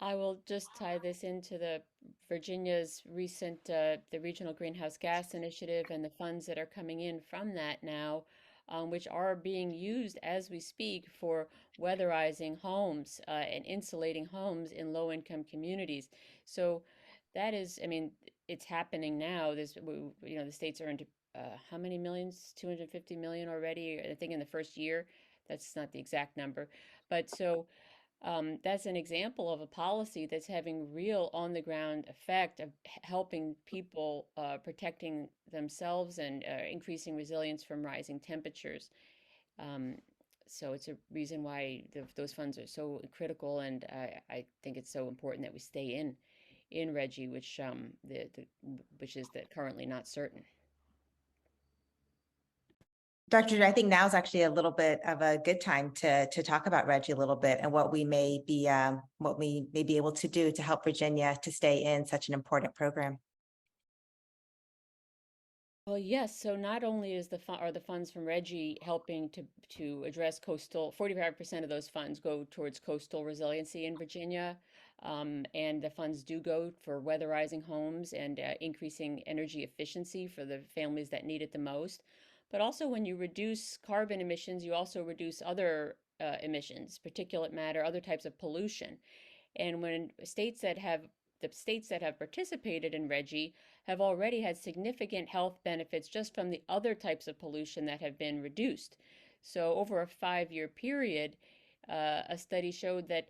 I will just tie this into the Virginia's recent the Regional Greenhouse Gas Initiative and the funds that are coming in from that now, which are being used as we speak for weatherizing homes and insulating homes in low-income communities. So that is, I mean, it's happening now. The states are into how many millions? 250 million already, I think, in the first year. That's not the exact number, but so. That's an example of a policy that's having real on-the-ground effect of helping people protecting themselves and increasing resilience from rising temperatures. So it's a reason why those funds are so critical, and I think it's so important that we stay in Reggie, which which is currently not certain. Dr. I think now is actually a little bit of a good time to talk about Reggie a little bit and what we may be able to do to help Virginia to stay in such an important program. Well, yes. So not only is are the funds from Reggie helping to address coastal, 45% of those funds go towards coastal resiliency in Virginia, and the funds do go for weatherizing homes and increasing energy efficiency for the families that need it the most. But also, when you reduce carbon emissions, you also reduce other emissions, particulate matter, other types of pollution. And when the states that have participated in Reggie have already had significant health benefits just from the other types of pollution that have been reduced. So over a 5-year period, a study showed that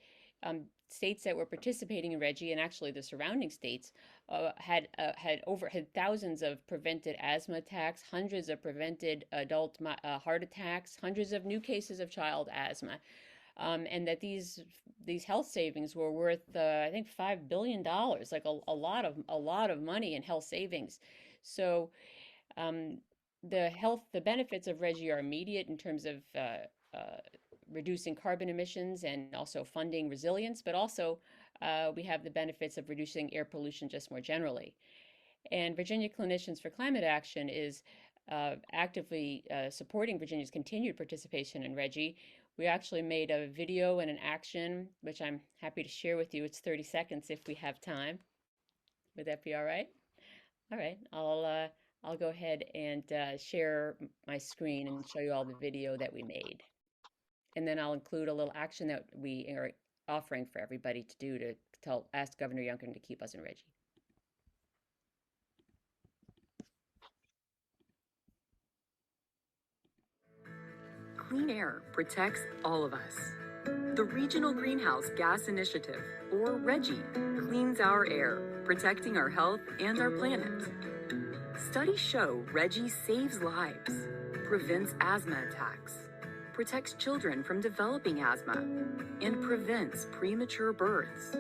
states that were participating in Reggie, and actually the surrounding states, had thousands of prevented asthma attacks, hundreds of prevented adult heart attacks, hundreds of new cases of child asthma. And that these health savings were worth, I think, $5 billion, like a lot of money in health savings. So the benefits of Reggie are immediate in terms of reducing carbon emissions and also funding resilience, but also we have the benefits of reducing air pollution just more generally. And Virginia Clinicians for Climate Action is actively supporting Virginia's continued participation in Reggie. We actually made a video and an action, which I'm happy to share with you. It's 30 seconds if we have time. Would that be all right? All right, I'll go ahead and share my screen and show you all the video that we made. And then I'll include a little action that we are offering for everybody to do to ask Governor Youngkin to keep us in Reggie. Clean air protects all of us. The Regional Greenhouse Gas Initiative, or RGGI, cleans our air, protecting our health and our planet. Studies show RGGI saves lives, prevents asthma attacks, protects children from developing asthma, and prevents premature births.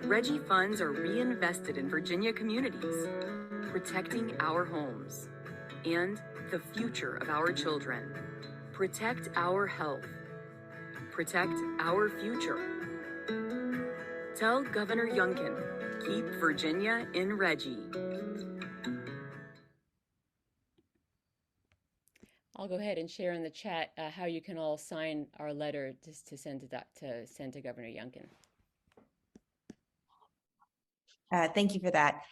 RGGI funds are reinvested in Virginia communities, protecting our homes and the future of our children. Protect our health. Protect our future. Tell Governor Youngkin, keep Virginia in Reggie. I'll go ahead and share in the chat how you can all sign our letter just to send to Governor Youngkin. Thank you for that.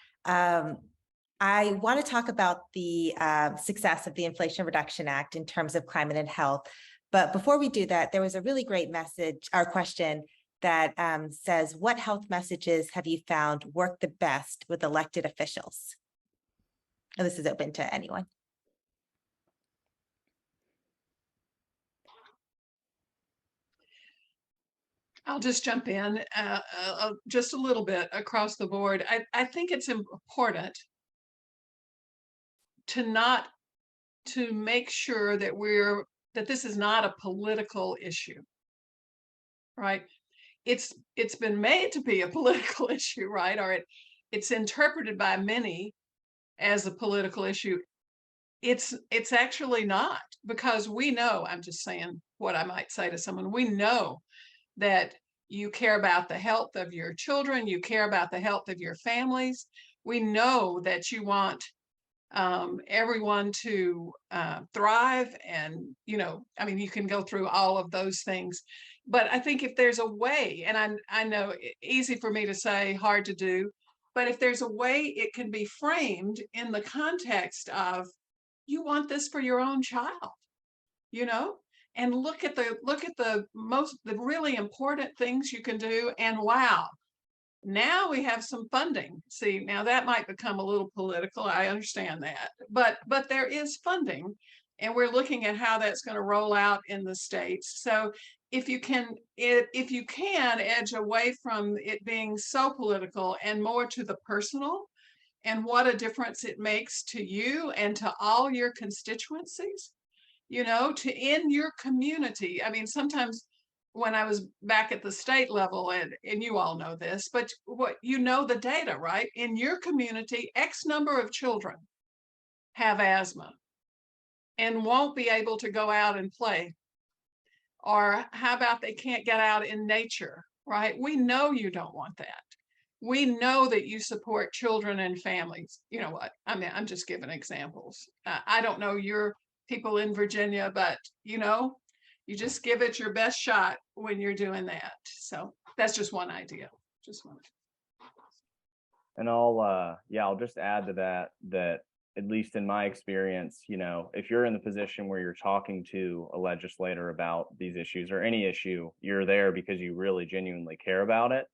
I want to talk about the success of the Inflation Reduction Act in terms of climate and health. But before we do that, there was a really great message, our question that says, what health messages have you found work the best with elected officials? And this is open to anyone. I'll just jump in just a little bit across the board. I think it's important to make sure that this is not a political issue, right? It's been made to be a political issue, right? Or it's interpreted by many as a political issue. It's actually not, because we know, I'm just saying what I might say to someone, we know that you care about the health of your children, you care about the health of your families. We know that you want everyone to thrive, and I mean, you can go through all of those things, but I think if there's a way, and I know easy for me to say, hard to do, but if there's a way it can be framed in the context of, you want this for your own child, and look at the really important things you can do, and wow, now we have some funding. See, now that might become a little political, I understand that, but there is funding, and we're looking at how that's going to roll out in the states. So if you can edge away from it being so political and more to the personal, and what a difference it makes to you and to all your constituencies, you know, to in your community. I mean, sometimes when I was back at the state level, and you all know this, but what you know the data, right? In your community, X number of children have asthma and won't be able to go out and play. Or how about they can't get out in nature, right? We know you don't want that. We know that you support children and families. You know what? I mean, I'm just giving examples. I don't know your people in Virginia, but you know, you just give it your best shot when you're doing that. So that's just one idea. Just one. And I'll just add to that at least in my experience, you know, if you're in the position where you're talking to a legislator about these issues or any issue, you're there because you really genuinely care about it.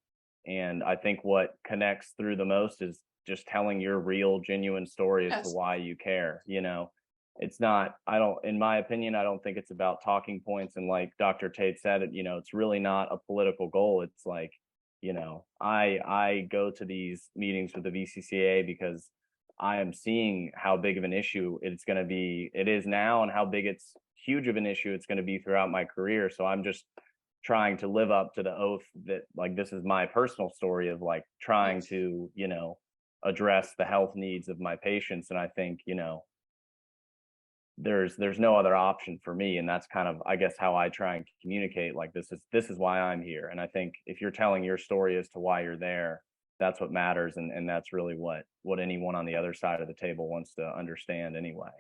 And I think what connects through the most is just telling your real, genuine story as to why you care. You know, it's not, in my opinion, I don't think it's about talking points. And like Dr. Tait said, you know, it's really not a political goal. It's like, you know, I go to these meetings with the VCCA because I am seeing how big of an issue it is now, and how big it's huge of an issue it's going to be throughout my career. So I'm just trying to live up to the oath that, like, this is my personal story of like trying to, you know, address the health needs of my patients. And I think, you know, there's no other option for me. And that's kind of, I guess, how I try and communicate, like, this is why I'm here. And I think if you're telling your story as to why you're there, that's what matters. And that's really what anyone on the other side of the table wants to understand anyway.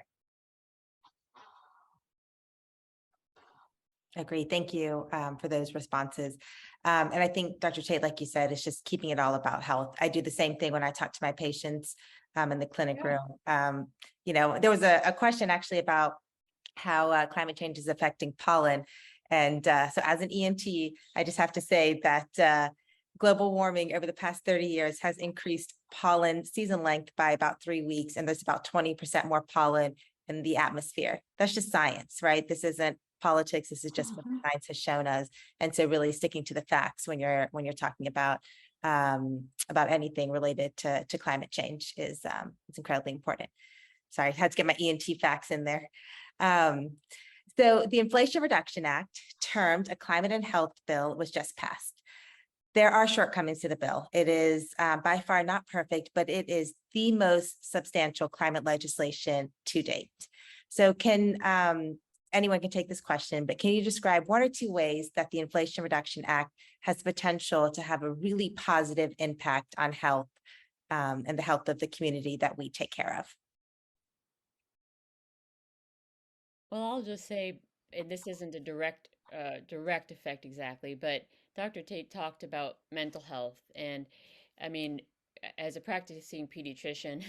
Agree. Thank you for those responses. And I think, Dr. Tait, like you said, it's just keeping it all about health. I do the same thing when I talk to my patients in the clinic room. You know, there was a question actually about how climate change is affecting pollen. And so as an ENT, I just have to say that global warming over the past 30 years has increased pollen season length by about 3 weeks. And there's about 20% more pollen in the atmosphere. That's just science, right? This isn't politics. This is just what science has shown us. And so really sticking to the facts when you're talking about anything related to climate change is incredibly important. Sorry, I had to get my ENT facts in there. So the Inflation Reduction Act, termed a climate and health bill, was just passed. There are shortcomings to the bill. It is by far not perfect, but it is the most substantial climate legislation to date. So anyone can take this question, but can you describe 1 or 2 ways that the Inflation Reduction Act has the potential to have a really positive impact on health and the health of the community that we take care of? Well, I'll just say, and this isn't a direct effect exactly, but Dr. Tait talked about mental health. And I mean, as a practicing pediatrician,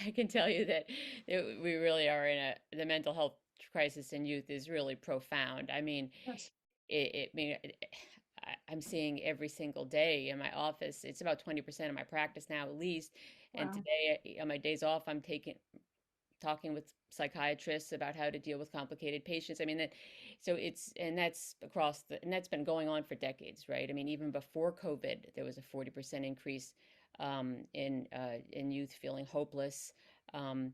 I can tell you that we really are the mental health crisis in youth is really profound. I mean, I'm seeing every single day in my office. It's about 20% of my practice now, at least. Wow. And today, on my days off, I'm talking with psychiatrists about how to deal with complicated patients. I mean, that's been going on for decades, right? I mean, even before COVID, there was a 40% increase in youth feeling hopeless, and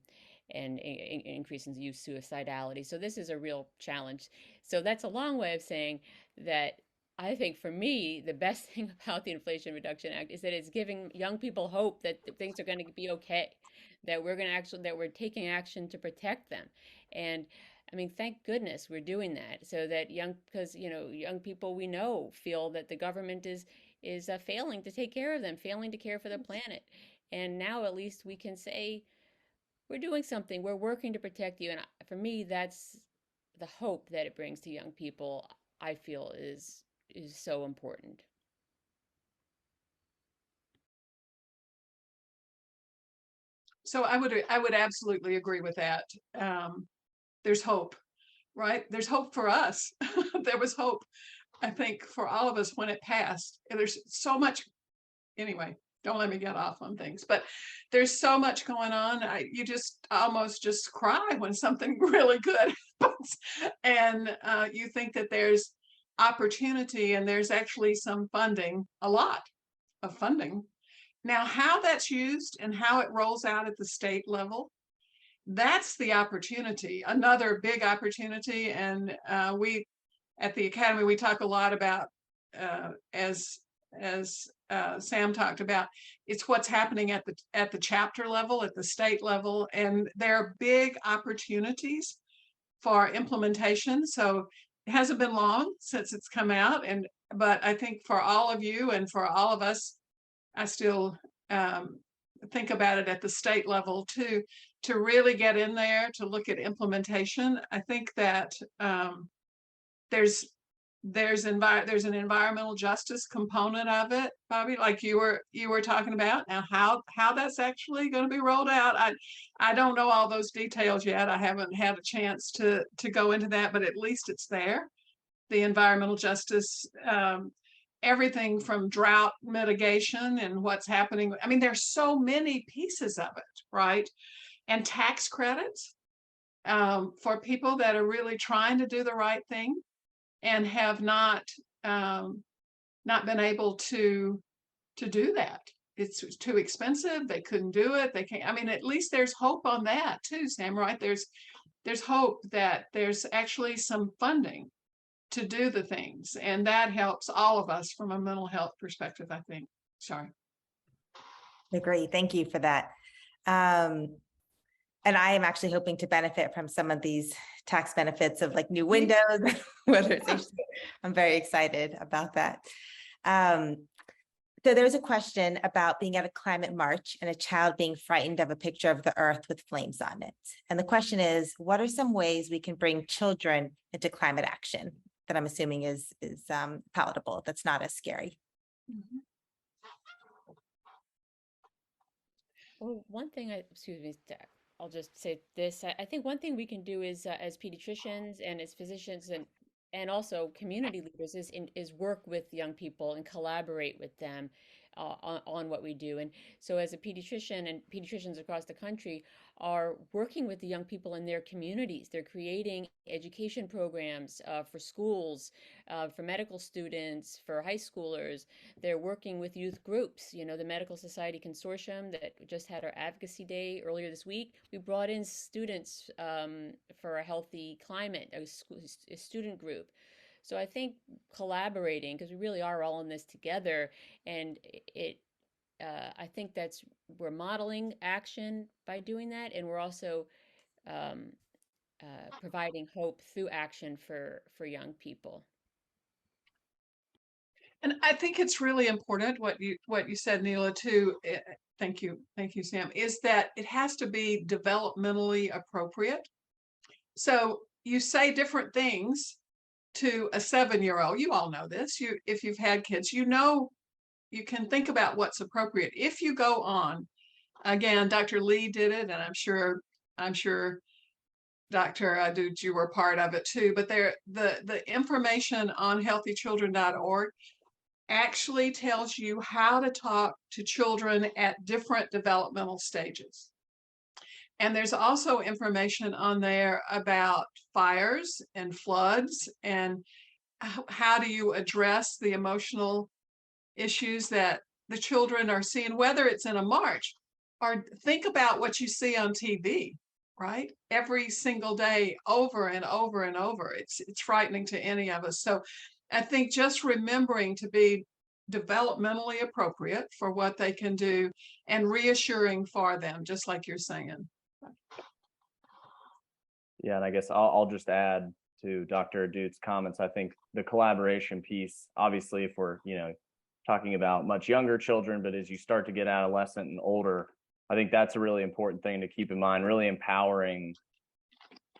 increase in youth suicidality. So this is a real challenge. So that's a long way of saying that I think for me, the best thing about the Inflation Reduction Act is that it's giving young people hope that things are going to be okay, that we're taking action to protect them. And I mean, thank goodness we're doing that, so that because young people we know feel that the government is failing to take care of them, failing to care for the planet. And now at least we can say, we're doing something, we're working to protect you. And for me, that's the hope that it brings to young people, I feel is so important. So I would absolutely agree with that. There's hope, right? There's hope for us. There was hope, I think, for all of us when it passed. And there's so much, anyway, don't let me get off on things, but there's so much going on. You just almost just cry when something really good happens. And you think that there's opportunity, and there's actually some funding, a lot of funding. Now, how that's used and how it rolls out at the state level that's the opportunity, another big opportunity. And we at the Academy, we talk a lot about, as Sam talked about, it's what's happening at the chapter level, at the state level, and there are big opportunities for implementation. So it hasn't been long since it's come out, but I think for all of you and for all of us, I still think about it at the state level too, to really get in there to look at implementation. I think that there's an environmental justice component of it, Bobby, like you were talking about. Now, how that's actually going to be rolled out, I don't know all those details yet. I haven't had a chance to go into that, but at least it's there. The environmental justice, everything from drought mitigation and what's happening. I mean, there's so many pieces of it, right? And tax credits for people that are really trying to do the right thing and have not been able to do that. It's too expensive. They couldn't do it. They can't. I mean, at least there's hope on that too, Sam, right? There's hope that there's actually some funding to do the things, and that helps all of us from a mental health perspective, I think. Sorry. Agree. Thank you for that. And I am actually hoping to benefit from some of these tax benefits of like new windows, I'm very excited about that. So there's a question about being at a climate march and a child being frightened of a picture of the earth with flames on it. And the question is, what are some ways we can bring children into climate action that I'm assuming is palatable, that's not as scary? Mm-hmm. Well, one thing I'll just say this. I think one thing we can do is as pediatricians and as physicians and also community leaders is work with young people and collaborate with them on what we do. And so as a pediatrician, and pediatricians across the country are working with the young people in their communities. They're creating education programs for schools, for medical students, for high schoolers. They're working with youth groups. You know, the Medical Society Consortium that just had our Advocacy Day earlier this week, we brought in students for a healthy climate, a student group. So I think collaborating, because we really are all in this together, and I think we're modeling action by doing that, and we're also providing hope through action for young people. And I think it's really important what you said, Neela, too. Thank you, Sam. Is that it has to be developmentally appropriate. So you say different things to a 7-year-old. You all know this. If you've had kids, you know, you can think about what's appropriate. If you go on, again, Dr. Lee did it, and I'm sure Dr. Ahdoot, you were part of it too. But the information on healthychildren.org actually tells you how to talk to children at different developmental stages. And there's also information on there about fires and floods and how do you address the emotional issues that the children are seeing, whether it's in a march or think about what you see on TV, right? Every single day, over and over and over. It's frightening to any of us. So I think just remembering to be developmentally appropriate for what they can do and reassuring for them, just like you're saying. Yeah, and I guess I'll just add to Dr. Ahdoot's comments. I think the collaboration piece, obviously, if we're talking about much younger children, but as you start to get adolescent and older, I think that's a really important thing to keep in mind. Really empowering,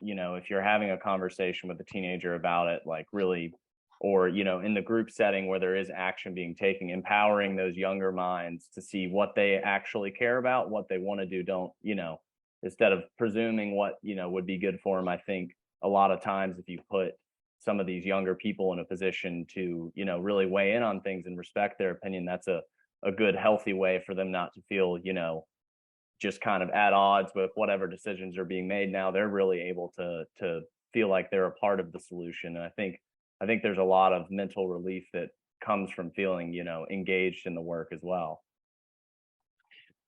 if you're having a conversation with a teenager about it, like really, or in the group setting where there is action being taken, empowering those younger minds to see what they actually care about, what they want to do. Don't instead of presuming what would be good for them. I think a lot of times if you put some of these younger people in a position to really weigh in on things and respect their opinion, that's a good healthy way for them not to feel just kind of at odds with whatever decisions are being made. Now they're really able to feel like they're a part of the solution. And I think there's a lot of mental relief that comes from feeling engaged in the work as well.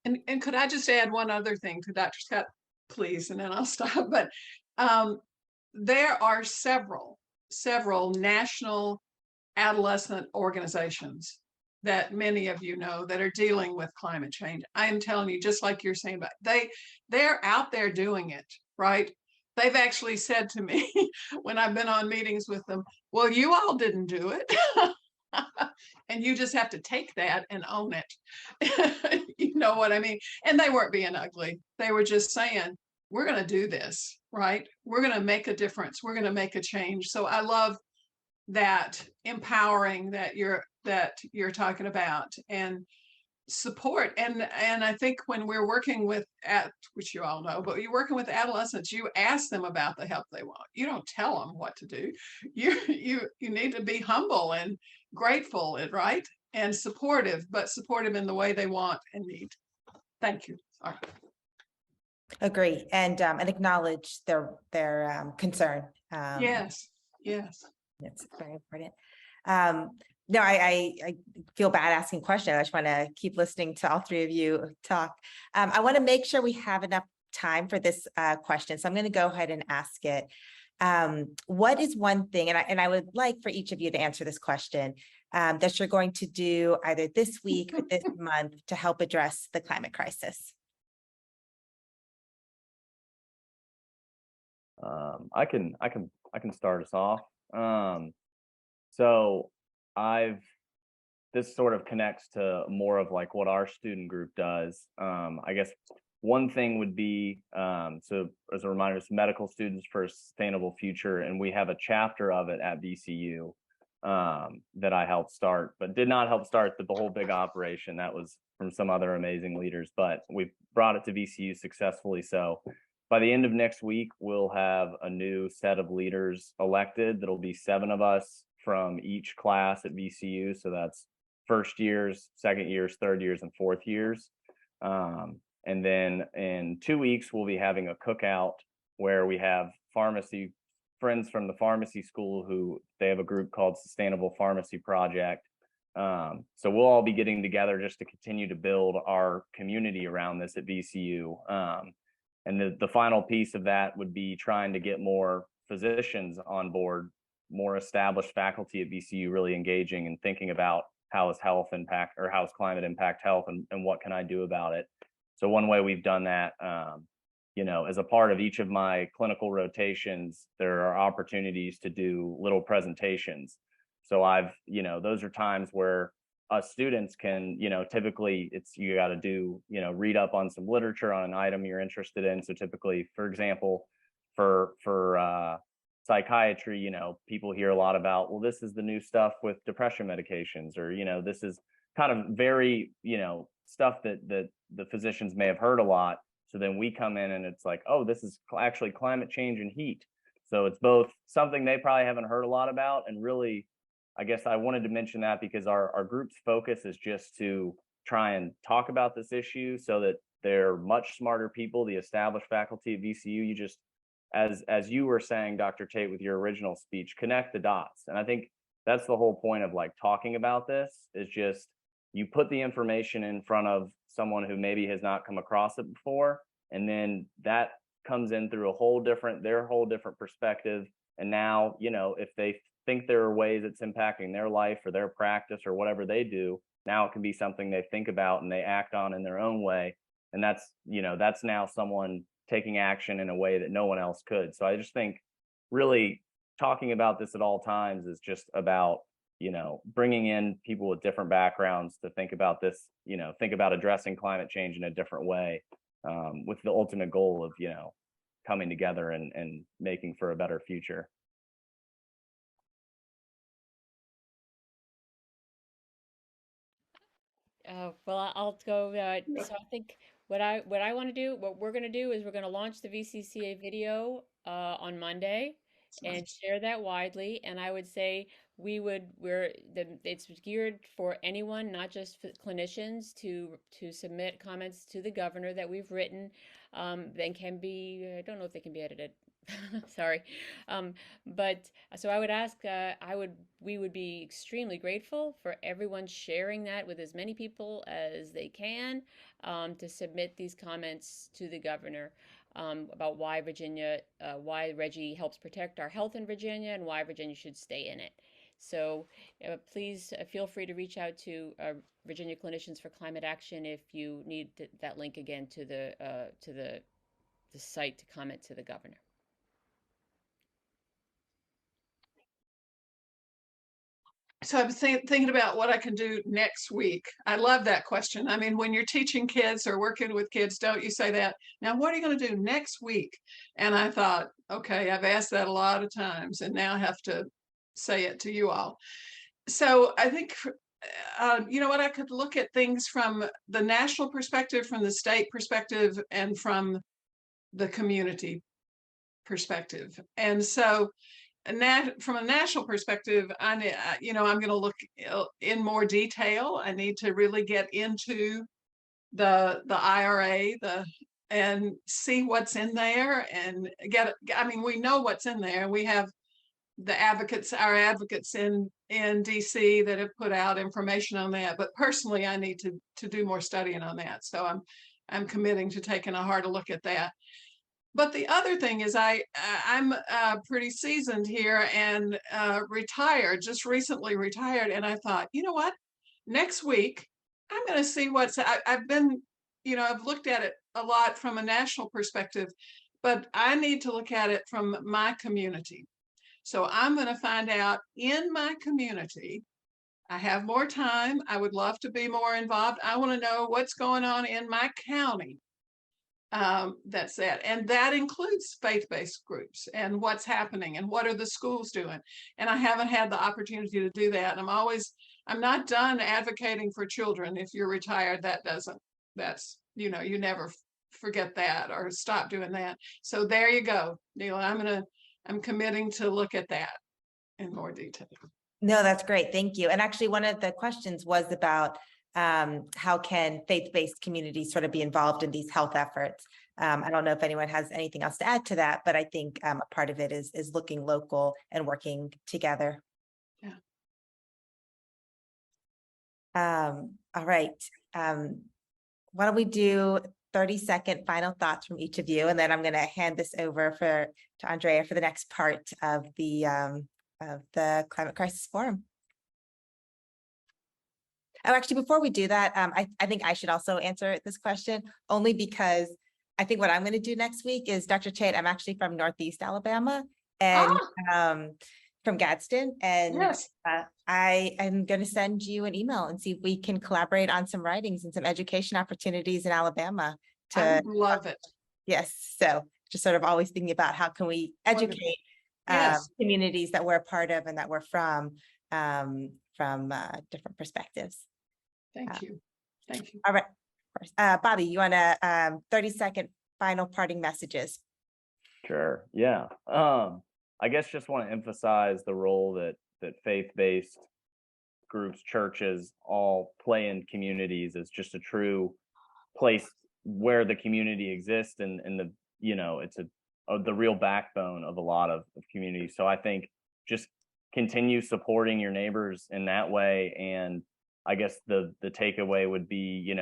And could I just add one other thing to Dr. Scott? please, and then I'll stop. But there are several national adolescent organizations that many of you know that are dealing with climate change. I am telling you, just like you're saying, about they're out there doing it, right? They've actually said to me when I've been on meetings with them, well, you all didn't do it. And you just have to take that and own it. You know what I mean? And they weren't being ugly. They were just saying, we're going to do this, right? We're going to make a difference. We're going to make a change. So I love that empowering that you're talking about, and support. And I think when we're working with, which you all know, but you're working with adolescents, you ask them about the help they want. You don't tell them what to do. You need to be humble and grateful, right? And supportive, but supportive in the way they want and need. Thank you. All right. Agree, and acknowledge their concern. Yes. It's very important. No, I feel bad asking questions. I just want to keep listening to all three of you talk. I want to make sure we have enough time for this question, so I'm going to go ahead and ask it. What is one thing, and I would like for each of you to answer this question, that you're going to do either this week or this month to help address the climate crisis? I can start us off. So this sort of connects to more of like what our student group does. I guess one thing would be, so as a reminder, it's Medical Students for a Sustainable Future, and we have a chapter of it at VCU that I helped start, but did not help start the whole big operation. That was from some other amazing leaders, but we brought it to VCU successfully. So by the end of next week, we'll have a new set of leaders elected. That'll be 7 of us from each class at VCU. So that's first years, second years, third years, and fourth years. And then in 2 weeks, we'll be having a cookout where we have pharmacy friends from the pharmacy school who they have a group called Sustainable Pharmacy Project. So we'll all be getting together just to continue to build our community around this at VCU. And the final piece of that would be trying to get more physicians on board, more established faculty at VCU really engaging and thinking about how is health impact, or how is climate impact health, and what can I do about it. So one way we've done that, as a part of each of my clinical rotations, there are opportunities to do little presentations. So those are times where us students can, typically you got to do, read up on some literature on an item you're interested in. So typically, for example, for psychiatry, people hear a lot about, well, this is the new stuff with depression medications, or, this is kind of very, stuff that the physicians may have heard a lot. So then we come in and it's like, oh, this is actually climate change and heat. So it's both something they probably haven't heard a lot about, and really, I guess I wanted to mention that because our group's focus is just to try and talk about this issue so that they're much smarter people, the established faculty at VCU. You just, as you were saying, Dr. Tait, with your original speech, connect the dots. And I think that's the whole point of like talking about this, is just you put the information in front of someone who maybe has not come across it before, and then that comes in through their whole different perspective. And now, if they think there are ways it's impacting their life or their practice or whatever they do, now it can be something they think about and they act on in their own way. And that's now someone taking action in a way that no one else could. So I just think really talking about this at all times is just about, bringing in people with different backgrounds to think about this, think about addressing climate change in a different way, with the ultimate goal of, coming together and making for a better future. Well, I'll go. So I think what we're going to do is we're going to launch the VCCA video on Monday and share that widely. And I would say it's geared for anyone, not just for clinicians, to submit comments to the governor that we've written. Then can be, I don't know if they can be edited Sorry. But so I would ask, we would be extremely grateful for everyone sharing that with as many people as they can, to submit these comments to the governor, about why why Reggie helps protect our health in Virginia and why Virginia should stay in it. So please feel free to reach out to Virginia Clinicians for Climate Action if you need that link again to the site to comment to the governor. So I'm thinking about what I can do next week. I love that question. I mean, when you're teaching kids or working with kids, don't you say that? Now, what are you going to do next week? And I thought, okay, I've asked that a lot of times, and now I have to say it to you all. So I think, you know what, I could look at things from the national perspective, from the state perspective, and from the community perspective. And so from a national perspective, I'm going to look in more detail. I need to really get into the IRA, and see what's in there and we know what's in there. We have our advocates in DC that have put out information on that. But personally, I need to do more studying on that. So I'm committing to taking a harder look at that. But the other thing is I'm pretty seasoned here and retired, just recently retired. And I thought, you know what, next week, I'm going to see I've been, I've looked at it a lot from a national perspective, but I need to look at it from my community. So I'm going to find out in my community. I have more time. I would love to be more involved. I want to know what's going on in my county. That's that. And that includes faith-based groups and what's happening and what are the schools doing. And I haven't had the opportunity to do that. And I'm not done advocating for children. If you're retired, you never forget that or stop doing that. So there you go, Neelu. I'm committing to look at that in more detail. No, that's great. Thank you. And actually, one of the questions was about how can faith-based communities sort of be involved in these health efforts? I don't know if anyone has anything else to add to that, but I think a part of it is looking local and working together. Yeah. All right. Why don't we do 30-second final thoughts from each of you, and then I'm going to hand this over to Andrea for the next part of the Climate Crisis Forum. Oh, actually, before we do that, I think I should also answer this question, only because I think what I'm going to do next week is, Dr. Tait, I'm actually from Northeast Alabama and from Gadsden. And yes. I am going to send you an email and see if we can collaborate on some writings and some education opportunities in Alabama. I would love it. Yes. So just sort of always thinking about how can we educate communities that we're a part of and that we're from different perspectives. Thank you. Thank you. All right. Of course. Bobby, you want to 30-second final parting messages? Sure. Yeah. I guess just want to emphasize the role that faith-based groups, churches all play in communities as just a true place where the community exists, and it's the real backbone of a lot of communities. So I think just continue supporting your neighbors in that way. And I guess the takeaway would be,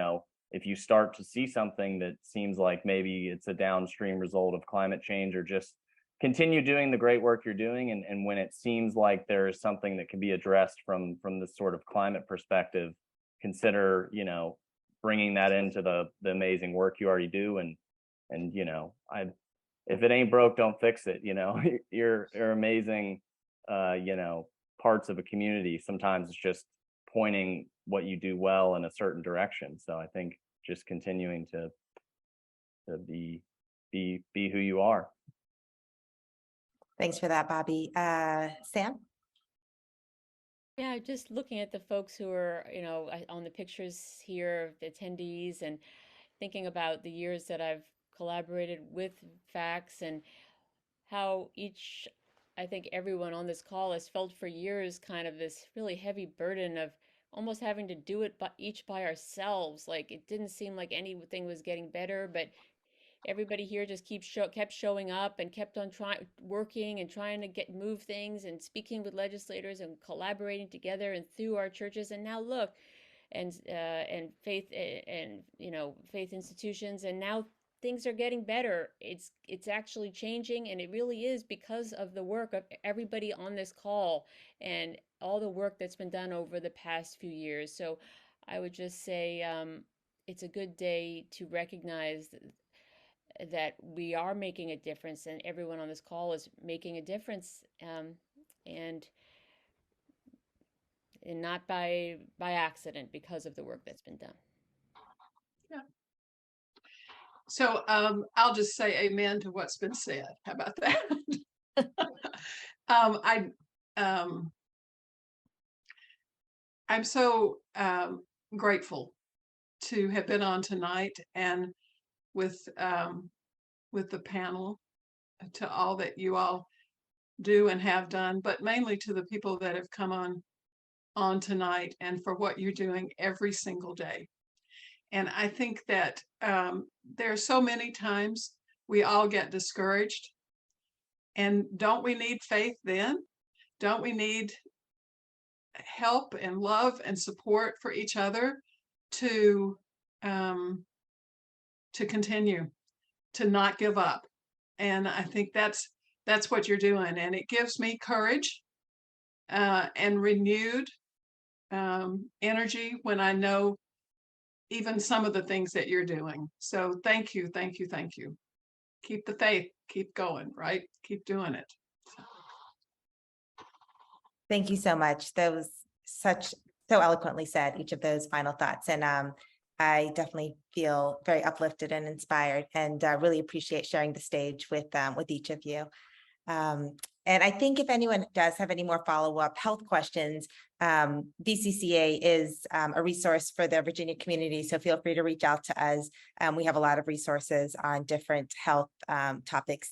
if you start to see something that seems like maybe it's a downstream result of climate change, or just continue doing the great work you're doing. And when it seems like there is something that can be addressed from this sort of climate perspective, consider, bringing that into the amazing work you already do. And if it ain't broke, don't fix it. You're amazing, parts of a community. Sometimes it's just pointing what you do well in a certain direction. So I think just continuing to be who you are. Thanks for that, Bobby. Sam? Yeah, just looking at the folks who are, on the pictures here, the attendees, and thinking about the years that I've collaborated with FACS and how I think everyone on this call has felt for years kind of this really heavy burden of almost having to do it each by ourselves. Like, it didn't seem like anything was getting better, but everybody here just kept showing up and kept on working and trying to move things and speaking with legislators and collaborating together and through our churches. And now look, and faith and faith institutions, and now things are getting better. It's actually changing, and it really is because of the work of everybody on this call and all the work that's been done over the past few years. So I would just say it's a good day to recognize that we are making a difference, and everyone on this call is making a difference, and not by accident, because of the work that's been done. Yeah. So I'll just say amen to what's been said. How about that? I'm so grateful to have been on tonight, and with the panel, to all that you all do and have done, but mainly to the people that have come on tonight, and for what you're doing every single day. And I think that there are so many times we all get discouraged. And don't we need faith then? Don't we need help and love and support for each other to continue, to not give up? And I think that's what you're doing. And it gives me courage and renewed energy when I know even some of the things that you're doing. So thank you, thank you, thank you. Keep the faith, keep going, right? Keep doing it. Thank you so much. That was so eloquently said, each of those final thoughts. And I definitely feel very uplifted and inspired, and really appreciate sharing the stage with each of you. And I think if anyone does have any more follow-up health questions, VCCA is a resource for the Virginia community, so feel free to reach out to us. We have a lot of resources on different health topics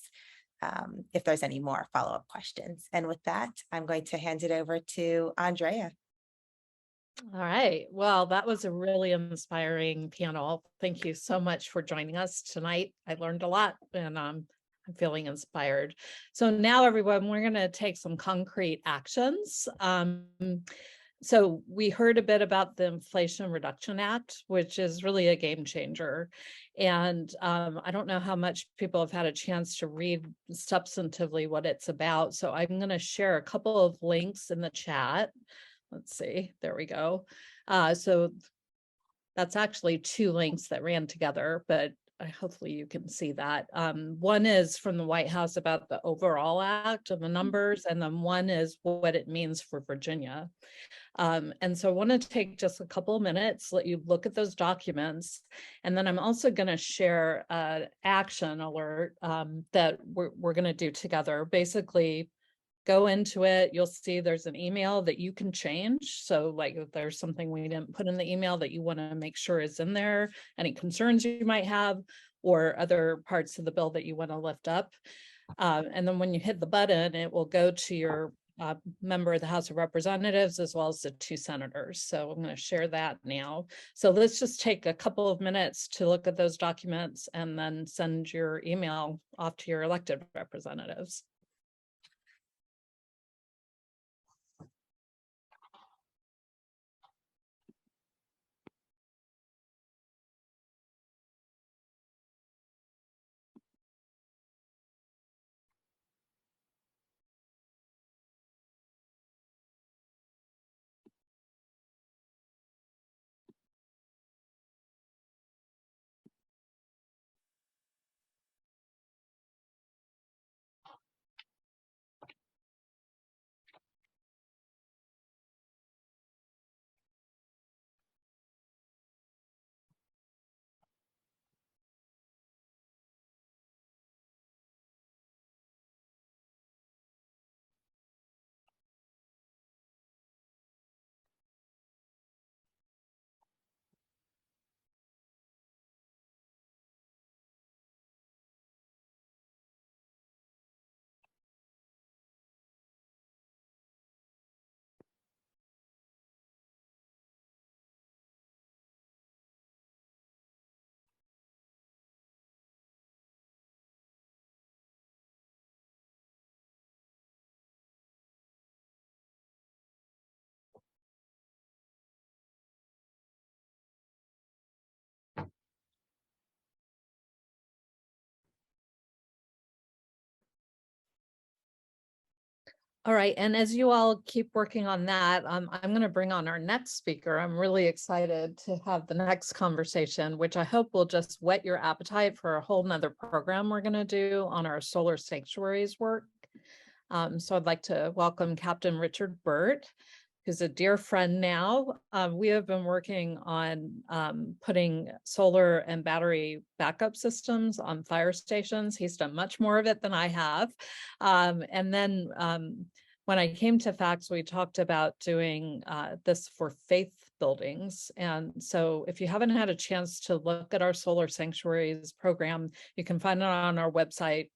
if there's any more follow-up questions. And with that, I'm going to hand it over to Andrea. All right. Well, that was a really inspiring panel. Thank you so much for joining us tonight. I learned a lot, and I'm feeling inspired. So now, everyone, we're going to take some concrete actions. So we heard a bit about the Inflation Reduction Act, which is really a game changer. And I don't know how much people have had a chance to read substantively what it's about. So I'm going to share a couple of links in the chat. Let's see, there we go. So that's actually two links that ran together, but hopefully you can see that. One is from the White House about the overall act and the numbers, and then one is what it means for Virginia. And so I want to take just a couple of minutes, let you look at those documents, and then I'm also going to share an action alert that we're going to do together. Basically, go into it, you'll see there's an email that you can change. So like if there's something we didn't put in the email that you want to make sure is in there, any concerns you might have, or other parts of the bill that you want to lift up. And then when you hit the button, it will go to your member of the House of Representatives, as well as the two senators. So I'm going to share that now. So let's just take a couple of minutes to look at those documents and then send your email off to your elected representatives. All right, and as you all keep working on that, I'm going to bring on our next speaker. I'm really excited to have the next conversation, which I hope will just whet your appetite for a whole nother program we're going to do on our solar sanctuaries work. So I'd like to welcome Captain Richard Burt, who's a dear friend now. We have been working on putting solar and battery backup systems on fire stations. He's done much more of it than I have. And then when I came to FACTS, we talked about doing this for faith buildings. And so if you haven't had a chance to look at our solar sanctuaries program, you can find it on our website.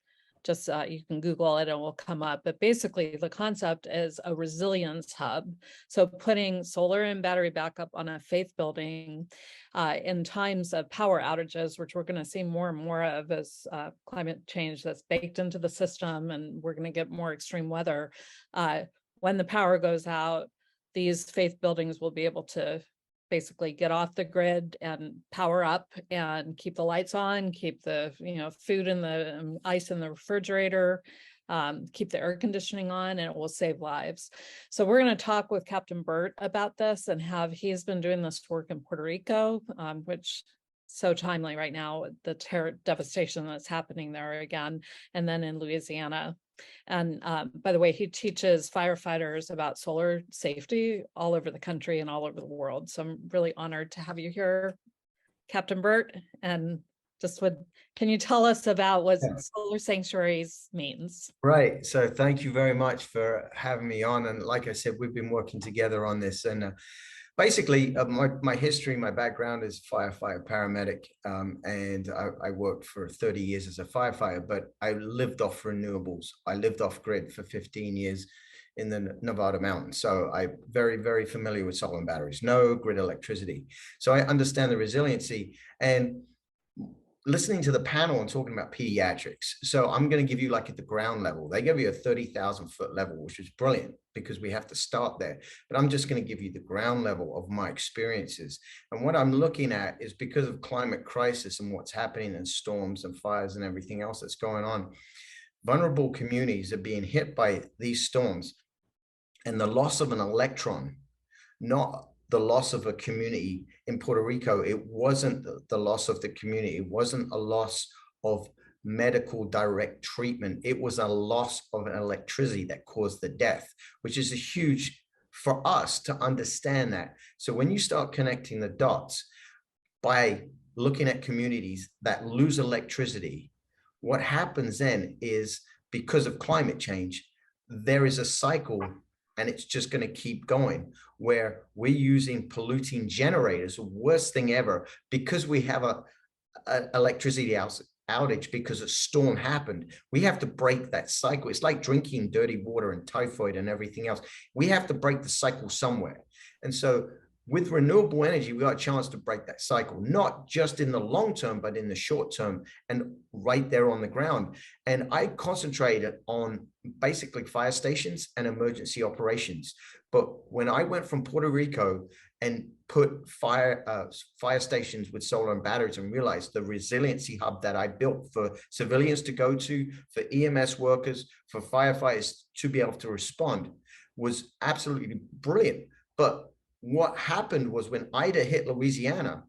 Just you can Google it and it will come up. But basically, the concept is a resilience hub. So putting solar and battery backup on a faith building in times of power outages, which we're going to see more and more of as climate change that's baked into the system, and we're going to get more extreme weather. When the power goes out, these faith buildings will be able to basically get off the grid and power up and keep the lights on, keep the food and the ice in the refrigerator, keep the air conditioning on, and it will save lives. So we're going to talk with Captain Burt about this and he's been doing this work in Puerto Rico, which so timely right now, the terror devastation that's happening there again, and then in Louisiana. And by the way, he teaches firefighters about solar safety all over the country and all over the world. So I'm really honored to have you here, Captain Burt. And can you tell us about what solar sanctuaries means? Right. So thank you very much for having me on. And like I said, we've been working together on this. And basically, my history, my background is firefighter, paramedic, and I worked for 30 years as a firefighter, but I lived off renewables. I lived off grid for 15 years in the Nevada mountains. So I'm very, very familiar with solar and batteries, no grid electricity. So I understand the resiliency. And listening to the panel and talking about pediatrics. So I'm going to give you like at the ground level, they give you a 30,000 foot level, which is brilliant because we have to start there. But I'm just going to give you the ground level of my experiences. And what I'm looking at is because of climate crisis and what's happening in storms and fires and everything else that's going on, vulnerable communities are being hit by these storms, and the loss of an electron, not the loss of a community in Puerto Rico. It wasn't the loss of the community. It wasn't a loss of medical direct treatment. It was a loss of an electricity that caused the death, which is a huge for us to understand that. So when you start connecting the dots by looking at communities that lose electricity, what happens then is because of climate change, there is a cycle, and it's just going to keep going, where we're using polluting generators, the worst thing ever, because we have a electricity outage because a storm happened. We have to break that cycle. It's like drinking dirty water and typhoid and everything else. We have to break the cycle somewhere. And so with renewable energy, we got a chance to break that cycle, not just in the long term, but in the short term and right there on the ground. And I concentrated on basically fire stations and emergency operations. But when I went from Puerto Rico and put fire stations with solar and batteries and realized the resiliency hub that I built for civilians to go to, for EMS workers, for firefighters to be able to respond was absolutely brilliant. But what happened was when Ida hit Louisiana,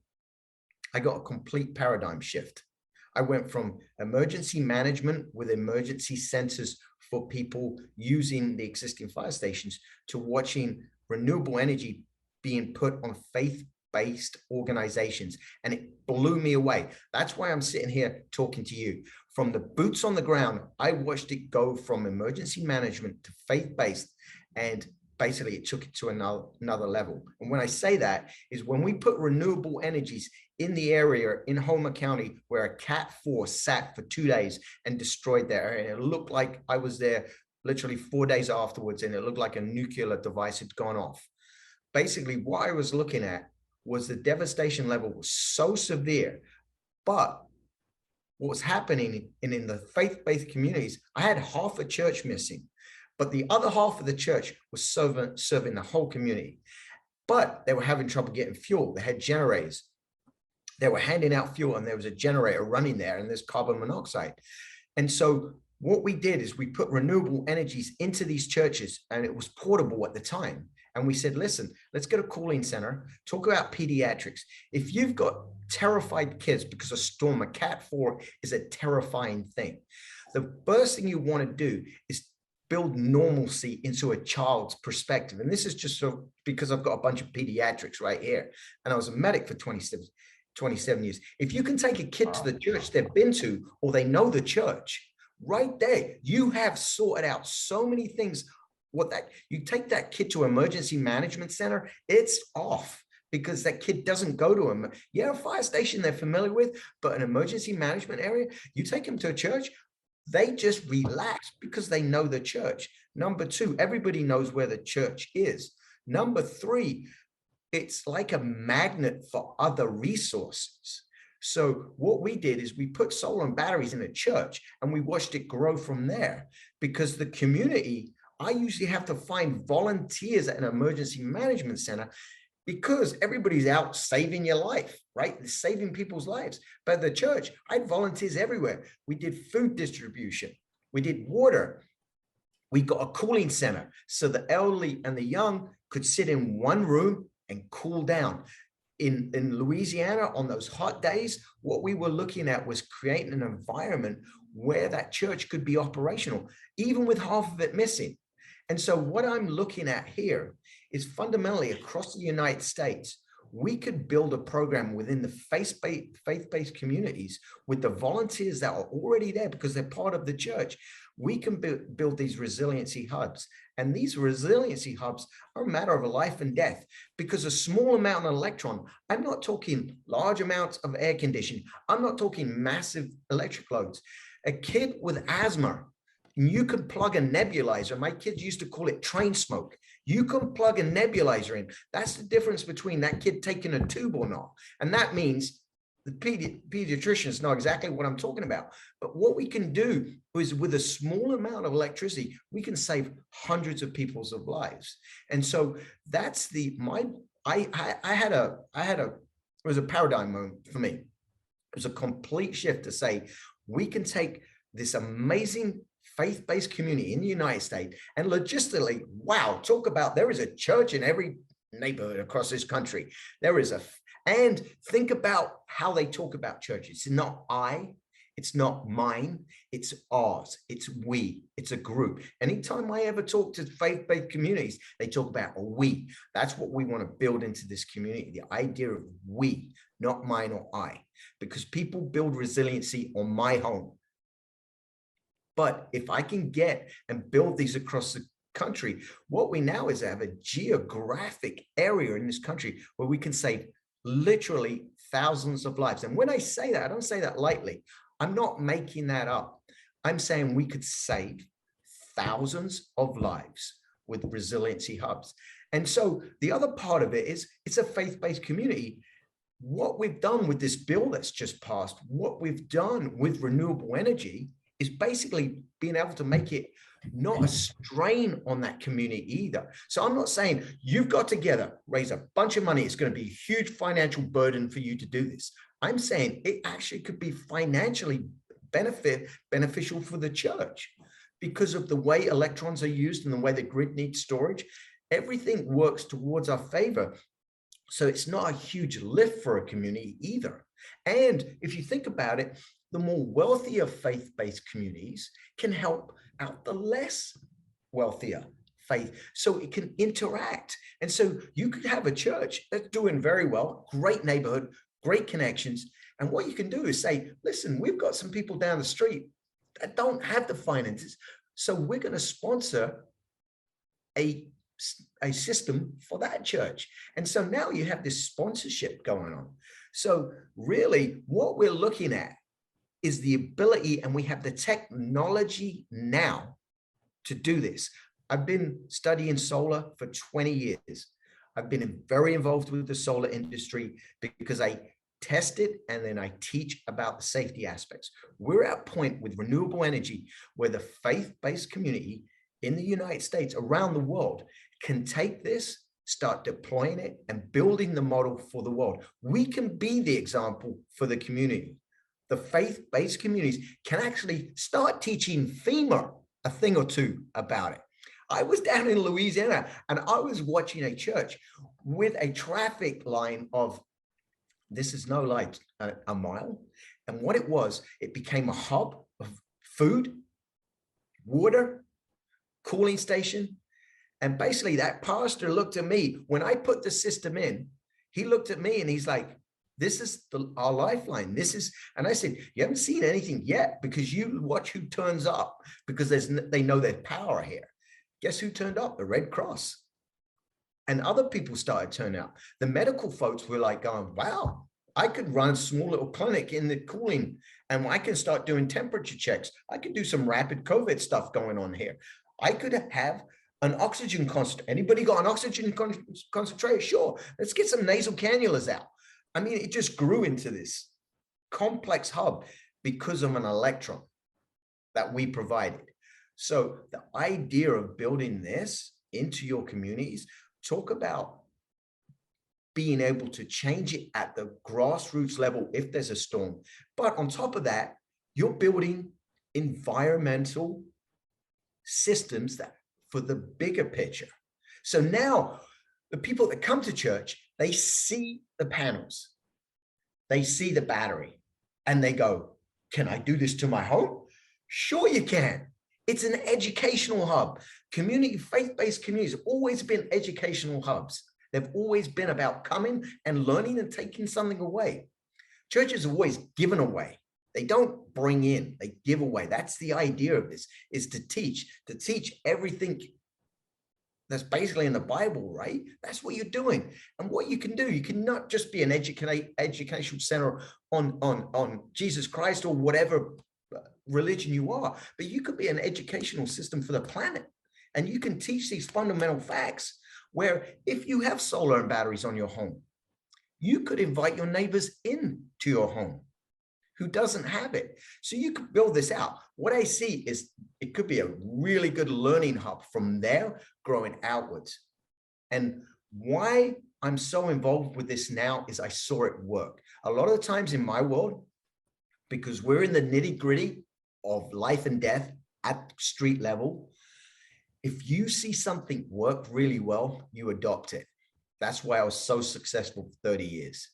I got a complete paradigm shift. I went from emergency management with emergency centers for people using the existing fire stations to watching renewable energy being put on faith-based organizations. And it blew me away. That's why I'm sitting here talking to you. From the boots on the ground, I watched it go from emergency management to faith-based, and basically it took it to another level. And when I say that is when we put renewable energies in the area in Homer County where a Cat 4 sat for 2 days and destroyed that area. And it looked like I was there literally 4 days afterwards, and it looked like a nuclear device had gone off. Basically, what I was looking at was the devastation level was so severe, but what was happening in the faith-based communities, I had half a church missing. But the other half of the church was serving the whole community. But they were having trouble getting fuel. They had generators. They were handing out fuel, and there was a generator running there, and there's carbon monoxide. And so what we did is we put renewable energies into these churches, and it was portable at the time. And we said, listen, let's get a cooling center, talk about pediatrics. If you've got terrified kids because a storm, a Cat 4 is a terrifying thing. The first thing you want to do is build normalcy into a child's perspective. And this is just so because I've got a bunch of pediatrics right here. And I was a medic for 27 years. If you can take a kid to the church they've been to, or they know the church, right there, you have sorted out so many things. You take that kid to emergency management center, it's off, because that kid doesn't go to a fire station they're familiar with, but an emergency management area, you take them to a church, they just relax because they know the church. Number two, everybody knows where the church is. Number three, it's like a magnet for other resources. So what we did is we put solar and batteries in a church, and we watched it grow from there, because the community, I usually have to find volunteers at an emergency management center, because everybody's out saving your life, right? Saving people's lives. But at the church, I had volunteers everywhere. We did food distribution. We did water. We got a cooling center so the elderly and the young could sit in one room and cool down. In Louisiana, on those hot days, what we were looking at was creating an environment where that church could be operational, even with half of it missing. And so what I'm looking at here is fundamentally across the United States, we could build a program within the faith-based communities with the volunteers that are already there because they're part of the church. We can build these resiliency hubs. And these resiliency hubs are a matter of life and death, because a small amount of electron, I'm not talking large amounts of air conditioning, I'm not talking massive electric loads. A kid with asthma, you can plug a nebulizer. My kids used to call it train smoke. You can plug a nebulizer in. That's the difference between that kid taking a tube or not. And that means the pediatricians know exactly what I'm talking about. But what we can do is, with a small amount of electricity, we can save hundreds of people's lives. And so that's it was a paradigm moment for me. It was a complete shift to say, we can take this amazing faith-based community in the United States, and logistically, wow, talk about, there is a church in every neighborhood across this country. And think about how they talk about churches. It's not it's not mine, it's ours, it's we, it's a group. Anytime I ever talk to faith-based communities, they talk about a we. That's what we want to build into this community, the idea of we, not mine or I, because people build resiliency on my home. But if I can get and build these across the country, what we now is have a geographic area in this country where we can save literally thousands of lives. And when I say that, I don't say that lightly. I'm not making that up. I'm saying we could save thousands of lives with resiliency hubs. And so the other part of it is, it's a faith-based community. What we've done with this bill that's just passed, what we've done with renewable energy, is basically being able to make it not a strain on that community either. So I'm not saying you've got to raise a bunch of money, it's going to be a huge financial burden for you to do this. I'm saying it actually could be financially beneficial for the church, because of the way electrons are used and the way the grid needs storage. Everything works towards our favor. So it's not a huge lift for a community either. And if you think about it, the more wealthier faith-based communities can help out the less wealthier faith, so it can interact. And so you could have a church that's doing very well, great neighborhood, great connections. And what you can do is say, listen, we've got some people down the street that don't have the finances, so we're going to sponsor a system for that church. And so now you have this sponsorship going on. So really what we're looking at is the ability, and we have the technology now to do this. I've been studying solar for 20 years. I've been very involved with the solar industry because I test it and then I teach about the safety aspects. We're at a point with renewable energy where the faith-based community in the United States, around the world, can take this, start deploying it and building the model for the world. We can be the example for the community. the faith-based communities can actually start teaching FEMA a thing or two about it. I was down in Louisiana and I was watching a church with a traffic line of, this is no like a mile. And what it was, it became a hub of food, water, cooling station. And basically that pastor looked at me when I put the system in, he looked at me and he's like, this is our lifeline. This is, and I said, you haven't seen anything yet because you watch who turns up because they know there's power here. Guess who turned up? The Red Cross. And other people started turning up. The medical folks were like going, wow, I could run a small little clinic in the cooling and I can start doing temperature checks. I could do some rapid COVID stuff going on here. I could have an oxygen concentrator. Anybody got an oxygen concentrator? Sure. Let's get some nasal cannulas out. I mean, it just grew into this complex hub because of an electron that we provided. So the idea of building this into your communities, talk about being able to change it at the grassroots level if there's a storm. But on top of that, you're building environmental systems that for the bigger picture. So now the people that come to church, they see the panels, they see the battery, and they go, can I do this to my home? Sure you can. It's an educational hub. Community, faith-based communities have always been educational hubs. They've always been about coming and learning and taking something away. Churches have always given away. They don't bring in, they give away. That's the idea of this, is to teach everything that's basically in the Bible, right? That's what you're doing. And what you can do, you can not just be an educational center on Jesus Christ or whatever religion you are, but you could be an educational system for the planet. And you can teach these fundamental facts where if you have solar and batteries on your home, you could invite your neighbors in to your home who doesn't have it. So you could build this out. What I see is it could be a really good learning hub from there growing outwards. And why I'm so involved with this now is I saw it work. A lot of the times in my world, because we're in the nitty-gritty of life and death at street level, if you see something work really well, you adopt it. That's why I was so successful for 30 years.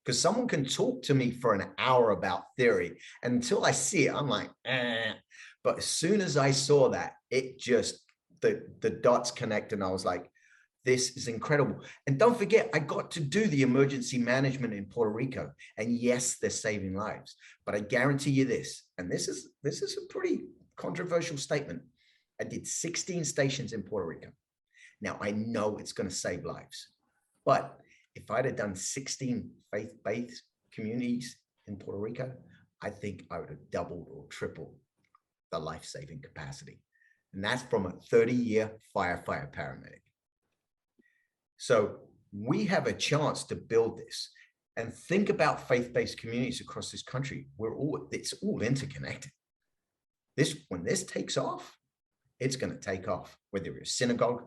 Because someone can talk to me for an hour about theory, and until I see it, I'm like, eh. But as soon as I saw that, it just, the dots connect, and I was like, this is incredible. And don't forget, I got to do the emergency management in Puerto Rico. And yes, they're saving lives. But I guarantee you this, and this is a pretty controversial statement. I did 16 stations in Puerto Rico. Now, I know it's going to save lives. But if I'd have done 16 faith-based communities in Puerto Rico, I think I would have doubled or tripled the life-saving capacity. And that's from a 30-year firefighter paramedic. So we have a chance to build this and think about faith-based communities across this country. It's all interconnected. When this takes off, it's going to take off, whether you're a synagogue,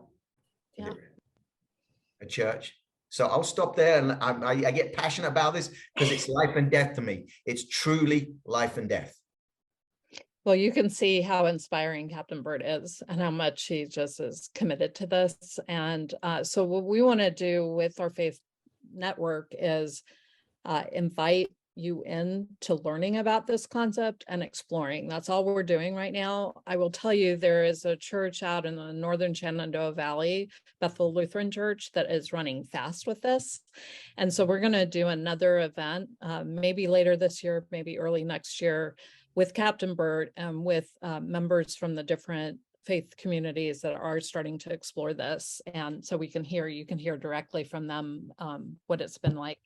a church. So I'll stop there, and I get passionate about this because it's life and death to me. It's truly life and death. Well, you can see how inspiring Captain Burt is and how much he just is committed to this. And so what we want to do with our faith network is invite you in to learning about this concept and exploring. That's all we're doing right now. I will tell you, there is a church out in the northern Shenandoah Valley, Bethel Lutheran Church, that is running fast with this. And so we're going to do another event, maybe later this year, maybe early next year, with Captain Burt and with members from the different faith communities that are starting to explore this. And so you can hear directly from them what it's been like.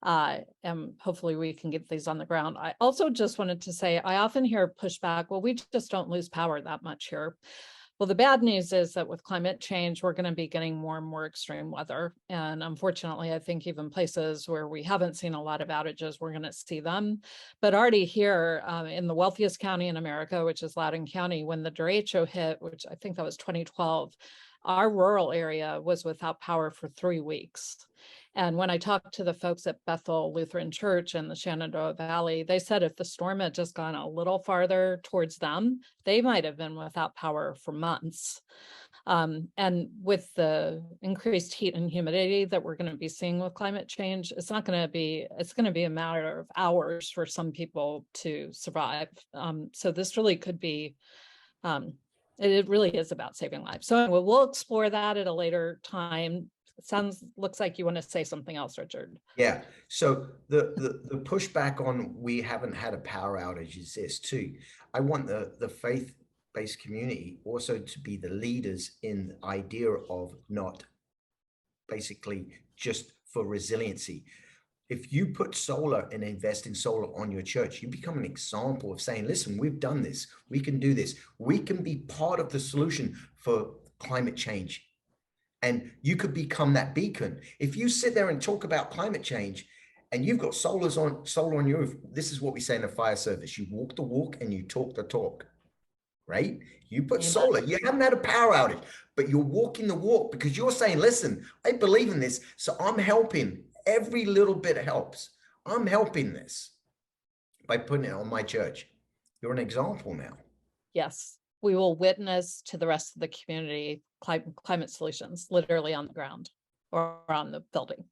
And hopefully we can get these on the ground. I also just wanted to say, I often hear pushback, well, we just don't lose power that much here. Well, the bad news is that with climate change, we're going to be getting more and more extreme weather. And unfortunately, I think even places where we haven't seen a lot of outages, we're going to see them. But already here in the wealthiest county in America, which is Loudoun County, when the derecho hit, which I think that was 2012, our rural area was without power for 3 weeks. And when I talked to the folks at Bethel Lutheran Church in the Shenandoah Valley, they said if the storm had just gone a little farther towards them, they might have been without power for months. And with the increased heat and humidity that we're going to be seeing with climate change, it's going to be a matter of hours for some people to survive. So this really could be, it really is about saving lives. So anyway, we'll explore that at a later time. Looks like you want to say something else, Richard. Yeah. So the pushback on we haven't had a power outage is this too. I want the faith-based community also to be the leaders in the idea of not basically just for resiliency. If you put solar and invest in solar on your church, you become an example of saying, listen, we've done this. We can do this. We can be part of the solution for climate change. And you could become that beacon. If you sit there and talk about climate change and you've got solar on your roof, this is what we say in the fire service. You walk the walk and you talk the talk, right? You put solar, you haven't had a power outage, but you're walking the walk because you're saying, listen, I believe in this. So I'm helping. Every little bit helps. I'm helping this by putting it on my church. You're an example now. Yes, we will witness to the rest of the community climate solutions, literally on the ground or on the building.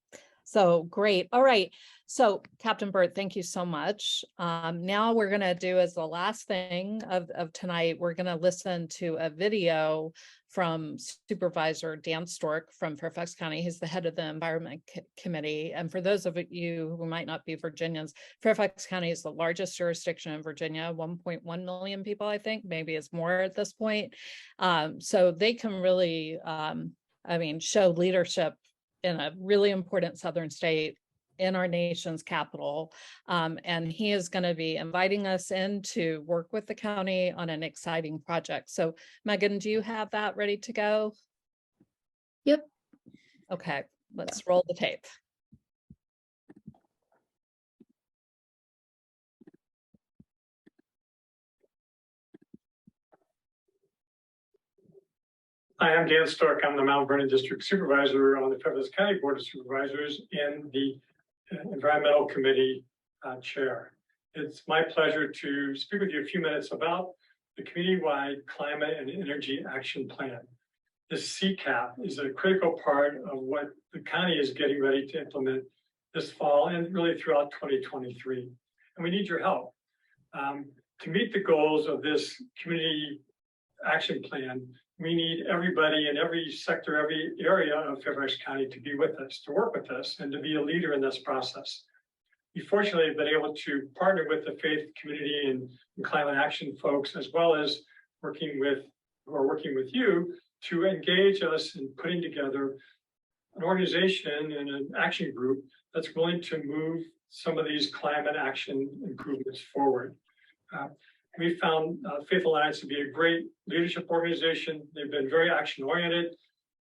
So great. All right. So Captain Burt, thank you so much. Now we're going to do as the last thing of tonight, we're going to listen to a video from Supervisor Dan Stork from Fairfax County. He's the head of the Environment Committee. And for those of you who might not be Virginians, Fairfax County is the largest jurisdiction in Virginia, 1.1 million people, I think, maybe it's more at this point. So they can really, show leadership in a really important southern state in our nation's capital. And he is going to be inviting us in to work with the county on an exciting project. So Megan, do you have that ready to go? Yep. Okay, let's roll the tape. Hi, I'm Dan Stork. I'm the Mount Vernon District Supervisor on the Fairfax County Board of Supervisors and the Environmental Committee Chair. It's my pleasure to speak with you a few minutes about the community-wide Climate and Energy Action Plan. This CCAP is a critical part of what the county is getting ready to implement this fall and really throughout 2023. And we need your help. To meet the goals of this community action plan, we need everybody in every sector, every area of Fairfax County to be with us, to work with us, and to be a leader in this process. We fortunately have been able to partner with the faith community and climate action folks, as well as working with you to engage us in putting together an organization and an action group that's willing to move some of these climate action improvements forward. We found Faith Alliance to be a great leadership organization. They've been very action oriented.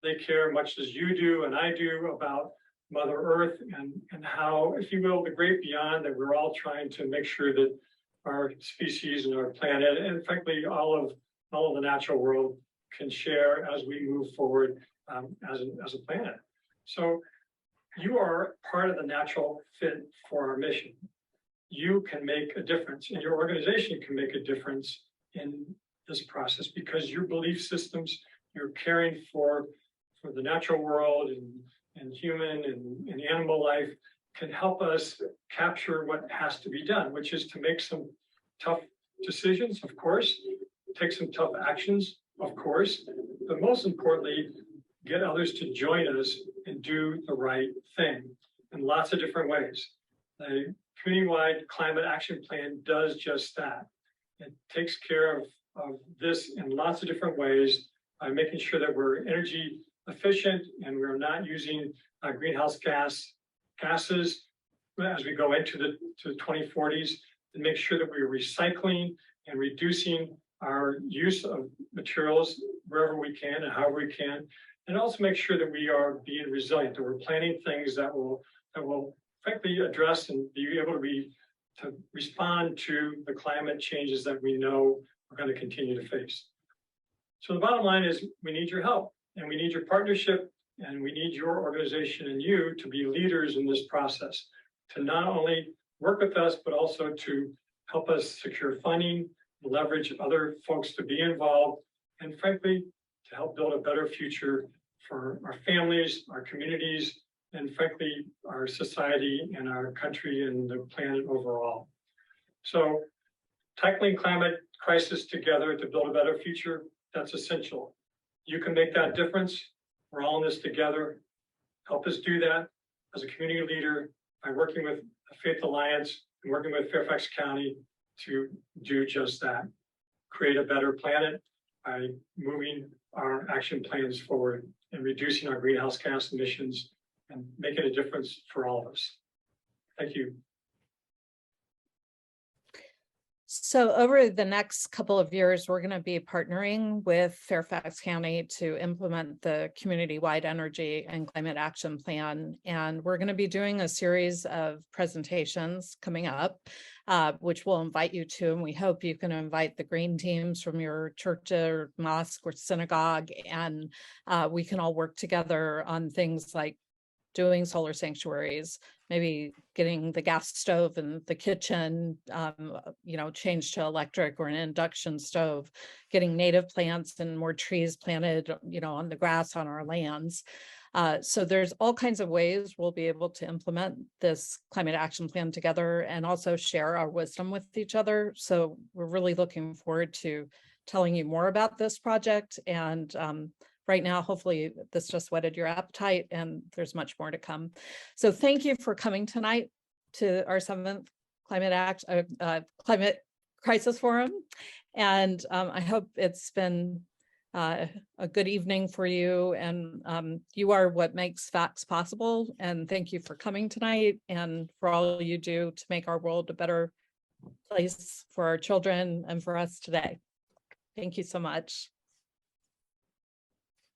They care much as you do and I do about Mother Earth and how, if you will, the great beyond that we're all trying to make sure that our species and our planet and frankly all of the natural world can share as we move forward as a planet. So you are part of the natural fit for our mission. You can make a difference and your organization can make a difference in this process because your belief systems, you're caring for the natural world and human and animal life can help us capture what has to be done, which is to make some tough decisions, of course, take some tough actions, of course, but most importantly, get others to join us and do the right thing in lots of different ways. The community-wide climate action plan does just that. It takes care of this in lots of different ways by making sure that we're energy efficient and we're not using greenhouse gases as we go into the 2040s, and make sure that we're recycling and reducing our use of materials wherever we can and however we can, and also make sure that we are being resilient, that we're planning things that will frankly address and be able to respond to the climate changes that we know we're going to continue to face. So the bottom line is we need your help and we need your partnership And we need your organization and you to be leaders in this process, to not only work with us, but also to help us secure funding, leverage other folks to be involved, and frankly, to help build a better future for our families, our communities, and frankly, our society and our country and the planet overall. So tackling climate crisis together to build a better future, that's essential. You can make that difference. We're all in this together. Help us do that as a community leader by working with the Faith Alliance and working with Fairfax County to do just that. Create a better planet by moving our action plans forward and reducing our greenhouse gas emissions and making a difference for all of us. Thank you. So over the next couple of years, we're going to be partnering with Fairfax County to implement the community-wide energy and climate action plan. And we're going to be doing a series of presentations coming up, which we'll invite you to. And we hope you can invite the green teams from your church or mosque or synagogue. And we can all work together on things like doing solar sanctuaries, maybe getting the gas stove in the kitchen, changed to electric or an induction stove, getting native plants and more trees planted, on the grass on our lands. So there's all kinds of ways we'll be able to implement this climate action plan together and also share our wisdom with each other. So we're really looking forward to telling you more about this project. And right now, hopefully this just whetted your appetite and there's much more to come. So thank you for coming tonight to our 7th Climate Crisis Forum. And I hope it's been a good evening for you. And you are what makes facts possible. And thank you for coming tonight and for all you do to make our world a better place for our children and for us today. Thank you so much.